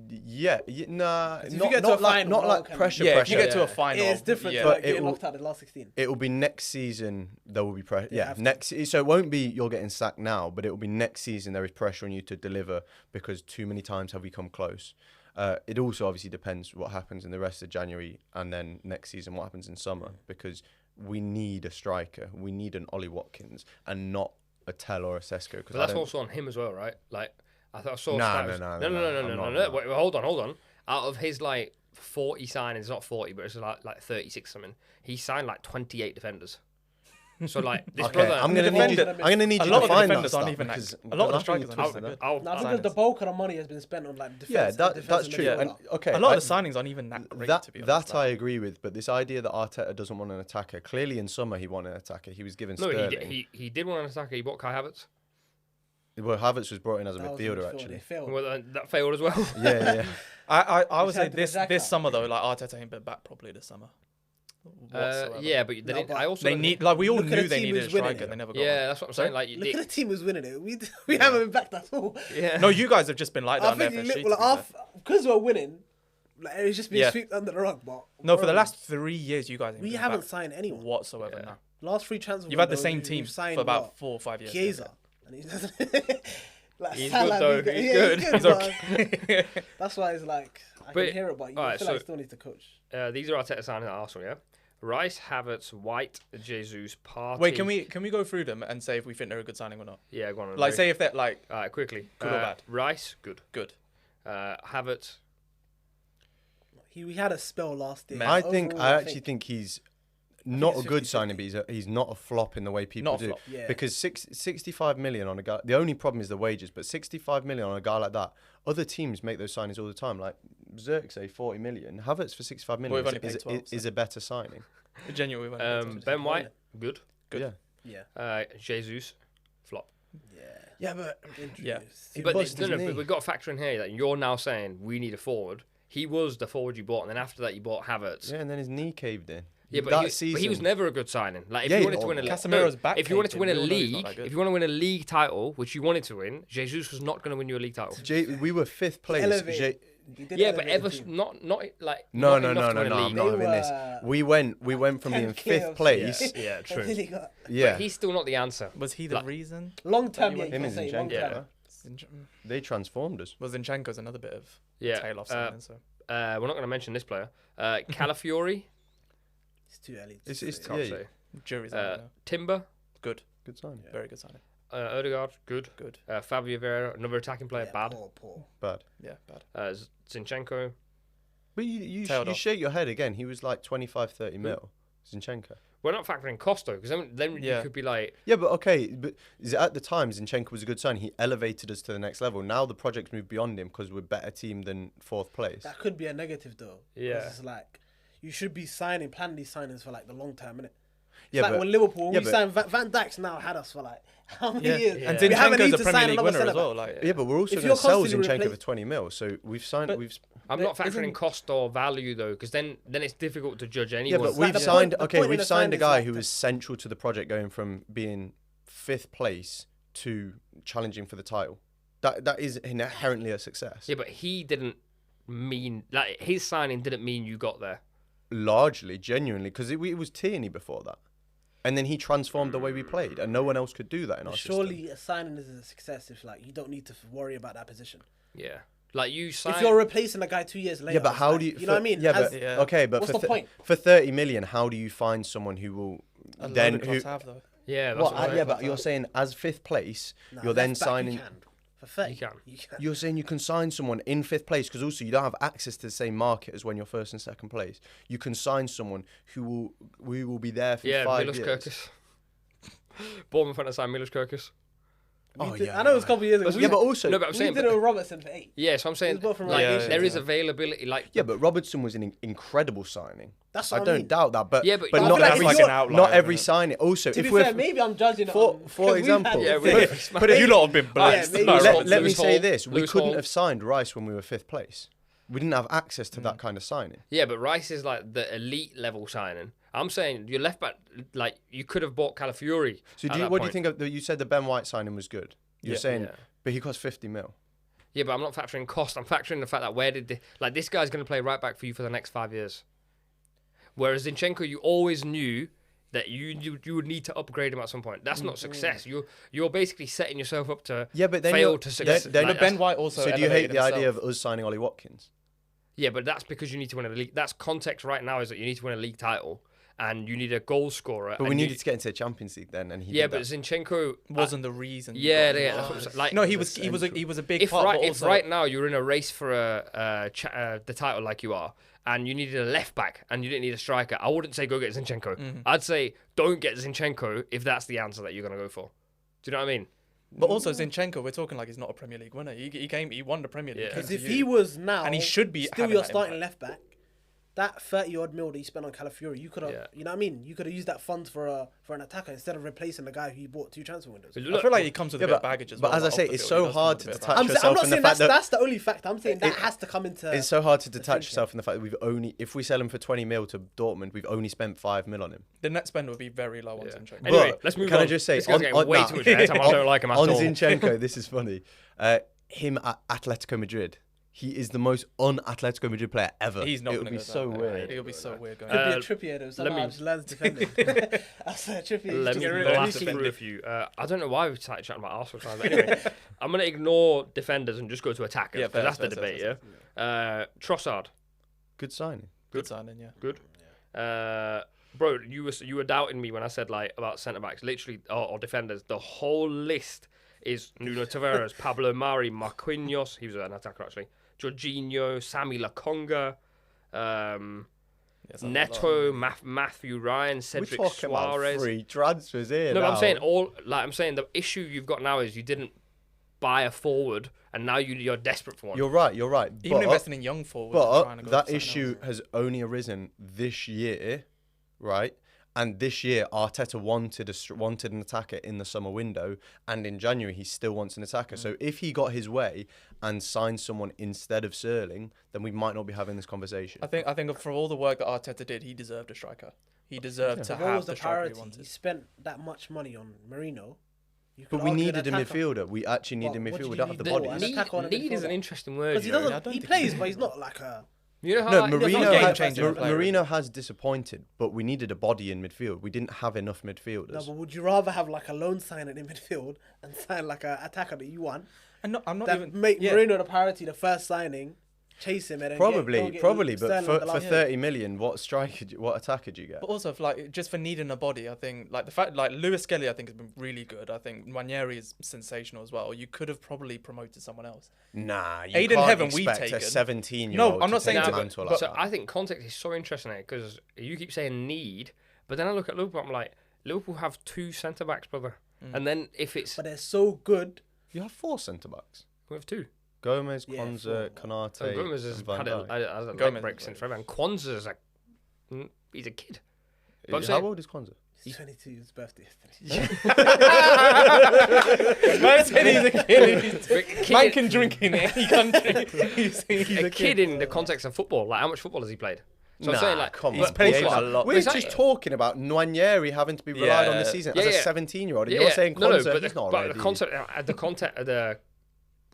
Yeah, nah, If you not, get to not a like, final, not no like one can- pressure. Yeah, pressure. if you get to Yeah. a final, It's different Yeah. to like But it getting will- knocked out in the last 16. It will be next season. There will be pressure. Yeah, Yeah, after. next. So it won't be you're getting sacked now, but it will be next season. There is pressure on you to deliver because too many times have we come close. It also obviously depends what happens in the rest of January and then next season what happens in summer because we need a striker. We need an Ollie Watkins and not a Tell or a Sesko. But that's also on him as well, right? Like, I thought I saw. Nah, stats- no, no. I'm not. Wait, hold on. Out of his like 40 signings, not 40, but it's like 36 something. He signed like 28 defenders. So like this Okay, brother. I'm gonna need you. I'm gonna need A you lot to of the find that defenders aren't stuff even that because good. A lot of the nothing strikers twisted aren't even that. that good. I'll- No, I'll- because the bulk of the money has been spent on like defense. Yeah, and that's defense true. and And midfielder. okay, A lot of the signings aren't even that great, to be honest. that I agree with, but this idea that Arteta doesn't want an attacker. Clearly, in summer he wanted an attacker. He was given No, Sterling. he did want an attacker. He bought Kai Havertz. Well, Havertz was brought in as a That was midfielder midfield, actually. They failed. Well, that failed as well. Yeah. I would say Decided to this back this up. summer though, like Arteta ain't been back properly this summer. Whatsoever. Yeah, but they No, didn't. but I also They need like we all Look at knew the they team needed a who's winning striker. it. They never got. Yeah, one. that's what I'm Sorry? saying. Like, Look at the team who's winning it. We haven't been backed at all. yeah. No, you guys have just been like that I on the think FSG. because we're winning, like, it's just been Yeah. swept under the rug. But No, for the bro, last 3 years, you guys ain't we been haven't back signed anyone. whatsoever. Yeah. Now Last 3 transfers. you've had the windows, same we've team signed, for about what? 4 or 5 years. Chiesa. And he doesn't. Like, He's Salah, good though. he- He's yeah, good. He's but okay. That's why it's like I But- can hear it, but you alright, feel so- like he still needs to coach. These are Arteta signings at Arsenal, yeah. Rice, Havertz, White, Jesus, Partey. Wait, can we go through them and say if we think they're a good signing or not? Yeah, go on. Like, say if they're like All right, quickly. Good or bad? Rice, good. good. Havertz, We had a spell last year. Man. Overall, I actually think he's not a it's good 50-50. signing, but he's not a flop in the way people Not a do. flop. Yeah. Because 65 million on a guy. The only problem is the wages, but 65 million on a guy like that. Other teams make those signings all the time. Like Xerxes, 40 million. Havertz for 65 million We've only is, paid 12, is a better signing. Genuinely. Ben White, good. Good. Yeah. Yeah. Jesus, flop. Yeah. Yeah, but Yeah. He But busted his but knee. we've got to factor in here that you're now saying we need a forward. He was the forward you bought, and then after that you bought Havertz. Yeah, and then his knee caved in. Yeah, but that he season, was never a good signing. Like if Yeah, you wanted to win a Casemiro's back if you wanted to caved win in. a We all know he's not league, that good. if you want to win a league title, which you wanted to win, Jesus was not going to win you a league title. We were 5th place. Elevated. He did Yeah, but elevate the ever team. not like No, not no, enough no, to no, win a no. I'm league. not They having this. were We went from being 10K 5th of place. shit. Yeah, true. Until he got- Yeah. But he's still not the answer. Was he the Like- reason? Long term, yeah, Him you can and say long Zinchenko. term. They transformed us. Was Zinchenko's another bit of Yeah. tail off signing? So We're not going to mention this player. Calafiori, It's too early. It's can't yeah, say. jury's out now. Timber, Good, good sign. very good signing. Odegaard, good. Good. Fabio Vieira, another attacking player, Yeah, bad. Poor. Bad. Yeah, bad. Zinchenko. But you Tailed off. shake your head again. He was like 25, 30 mil. Zinchenko. We're not factoring cost though, because then you Yeah. could be like, Yeah, but okay, but at the time Zinchenko was a good sign. He elevated us to the next level. Now the project's moved beyond him because we're a better team than 4th place. That could be a negative though. 'Cause Yeah. it's like you should be planning these signings for like the long term, innit? Yeah, Like but when Liverpool, yeah, we but- signed Van Dijk's now had us for like how many Yeah. years? And We haven't Zinchenko's need a to Premier sign League another winner as well. centre-back. Like, yeah, but we're also If going you're to sell constantly Zinchenko replace- for 20 mil. So we've signed. But- we've I'm not But factoring isn't- cost or value though, because then it's difficult to judge yeah, anyone. but like we've the signed. point- the Okay, point in we've the signed a signing is guy like who to- was central to the project, going from being 5th place to challenging for the title. That is inherently a success. Yeah, but he didn't mean like his signing didn't mean you got there. Largely, genuinely, because it was Tierney before that, and then he transformed the way we played, and no one else could do that in our system. Surely a signing is a success if like you don't need to worry about that position. Yeah, like you If signed. you're replacing a guy 2 years later, Yeah, but it's how like, do you? You know what I mean? Yeah, As- but Yeah. okay, but What's for the point? for 30 million, how do you find someone who will a lot then of clubs have though. yeah, that's Well, what I'm yeah, saying. but you're saying as 5th place, Nah, you're then left back signing. You can. For 30, You can. You can. You're saying you can sign someone in 5th place because also you don't have access to the same market as when you're 1st and 2nd place. You can sign someone who will be there for Yeah, 5 Milos years. Kirkus. Bournemouth trying to sign Milos Kirkus. Oh, We did- yeah, I know it was a couple of years ago. That's Yeah, but also No, but I'm we saying. did it with Robertson for 8. Yeah, so I'm saying It was both from like, relegation. there is Yeah. availability. Like yeah, but Robertson was an incredible signing. That's I what I don't mean. doubt that, but Yeah, but I not feel like every if you're- outlier, not every isn't it? signing. Also, To if be we're fair, maybe I'm judging it for on- 'cause for we've had example, Yeah, this- we- But you lot have been blessed. maybe- No, Let- Robertson. let me Lewis say Hall- this: we Lewis couldn't Hall. have signed Rice when we were 5th place. We didn't have access to that kind of signing. Yeah, but Rice is like the elite level signing. I'm saying your left back, like you could have bought Calafiori. So at do you, that what do you point. think of you said the Ben White signing was good? You're Yeah. saying, Yeah. but he cost 50 mil. Yeah, but I'm not factoring cost. I'm factoring the fact that this guy's going to play right back for you for the next 5 years. Whereas Zinchenko, you always knew that you would need to upgrade him at some point. That's not success. You're basically setting yourself up to Yeah, but then fail you're- to success. then- Like, But Ben White also. So do you hate elevated the idea himself. of us signing Ollie Watkins? yeah, but that's because you need to win a league. That's context right now is that you need to win a league title and you need a goal scorer. But we and needed to get into the Champions League then, and he Yeah, did but that. Zinchenko wasn't the reason. you Yeah, got him. yeah, that's what I'm saying. Like, No, he was a big if part. right, but if also, right now you're in a race for the title like you are, and you needed a left back and you didn't need a striker, I wouldn't say go get Zinchenko. Mm-hmm. I'd say don't get Zinchenko if that's the answer that you're gonna go for. Do you know what I mean? But also Zinchenko, we're talking like he's not a Premier League winner. He won the Premier League. Yeah. came Because to if you. he was now, And he should be still having your that starting impact. left back. That 30-odd mil that you spent on Calafiori, you could have, Yeah. you know what I mean? You could have used that funds for an attacker instead of replacing the guy who you bought 2 transfer windows. I feel like he comes with a bit of baggage as well. but as I like, say, off the it's field, so he does come hard with a to bit of detach baggage. I'm yourself not from the saying fact that that's the only factor. I'm saying that has to come into. it's so hard to detach attention. yourself from the fact that we've only, if we sell him for 20 mil to Dortmund, we've only spent 5 mil on him. The net spend would be very low on Yeah. Zinchenko. Anyway, But let's move can on. I just say, This guy's getting way too much airtime. I don't like him at on all. Zinchenko, this is funny. Him at Atletico Madrid, he is the most un-Atletico Madrid player ever. He's not It going would to be so weird. It'll be so weird going. Could be a Uh, Trippier though. let Somehow me- just learns defending. I said Trippier. Let used me to get rid of blast Nuclear. through a few. I don't know why we started chatting about Arsenal fans, but anyway, I'm going to ignore defenders and just go to attackers Yeah, because that's fair, the fair, debate, fair, yeah? Trossard, Good signing. Good signing, yeah. good. Bro, you were doubting me when I said like about centre backs, literally or defenders. The whole list is Nuno Tavares, Pablo Mari, Marquinhos. He was an attacker actually. Jorginho, Sammy Lakonga, Yes, that's a Neto, lot. Matthew Ryan, We're Cedric talking about Suarez. 3 transfers here. No, but I'm now. saying the issue you've got now is you didn't buy a forward and now you're desperate for one. You're right. Even but, investing in young forwards. and trying to But go that for something issue else. has only arisen this year, right? And this year, Arteta wanted an attacker in the summer window, and in January he still wants an attacker. So if he got his way and signed someone instead of Sterling, then we might not be having this conversation. I think for all the work that Arteta did, he deserved a striker. He deserved to What was have the the striker he priority? You wanted. spent that much money on Marino. You But could we argue needed a an attacker. midfielder. We actually need a What midfielder. did We you don't have the need bodies. more? An need, attacker on a need is an midfielder. interesting word. Because he you know? doesn't. I don't He think plays, he- but he's not like a. You know how No, like, he's Marino, not game has, changing player, Marino has disappointed, but we needed a body in midfield. We didn't have enough midfielders. No, but would you rather have like a loan signing in midfield and sign like a attacker that you want? I'm not That even make yeah. Marino the priority, the first signing, chase him and then Probably, but Sterling for the last- 30 million, what attacker do you get? But also, just for needing a body, I think the fact Lewis Skelly, I think has been really good. I think Nwaneri is sensational as well. You could have probably promoted someone else. Nah, you Aiden can't Heaven, we've expect a taken. 17-year-old No, I'm not saying to to- take a mantle But like so that. I think context is so interesting because you keep saying need, But then I look at Liverpool, I'm like, Liverpool have 2 centre backs, brother. And then if it's But they're so good. You have 4 centre backs. we have 2. Gomez, Yeah, Kwanzaa, 4. Konate, Gomez has and Van had Dijk. a leg Gomez break is since very forever, and Kwanzaa's like, he's a kid. But I'm How saying- old is Kwanzaa? He's 22. His birthday yesterday. Man said he's a kid. But Man kid, can drink in any country. He's a kid in the context of football. Like, how much football has he played? So I'm saying, like, come he's on. played We're- quite a lot. We're Exactly. just talking about Nwaneri having to be relied on this Yeah. season Yeah, as yeah. a 17-year-old, and you're saying no, Kwanzaa, but he's not but ready. the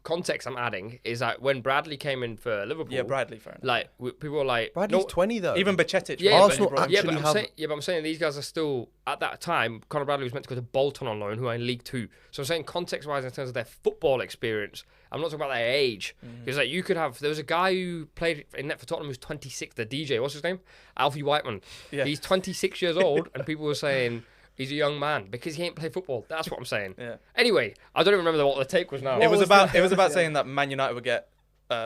context I'm adding is that when Bradley came in for Liverpool, Yeah, Bradley, fair enough. like people were like, Bradley's no, 20 though. Even Bajcetic. yeah, Arsenal but, yeah, actually but have- I'm saying these guys are still at that time. Conor Bradley was meant to go to Bolton on loan, who are in League Two. So I'm saying context-wise in terms of their football experience. I'm not talking about their age, because like you could have. There was a guy who played in net for Tottenham who's 26. The DJ, what's his name? Alfie Whiteman. Yeah. He's 26 years old, and people were saying he's a young man because he ain't played football. That's what I'm saying. Yeah. Anyway, I don't even remember what the take was now. It was was about the- saying that Man United would get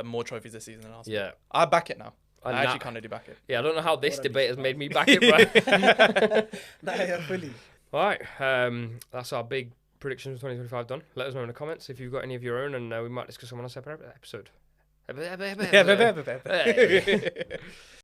more trophies this season than Arsenal. Yeah. I back it now. I And actually that- kind of do back it. Yeah, I don't know how this What a debate has made me back it, bro. Nah, yeah, fully. All right, that's our big predictions for 2025 done. Let us know in the comments if you've got any of your own, and we might discuss them on a separate episode. Yeah,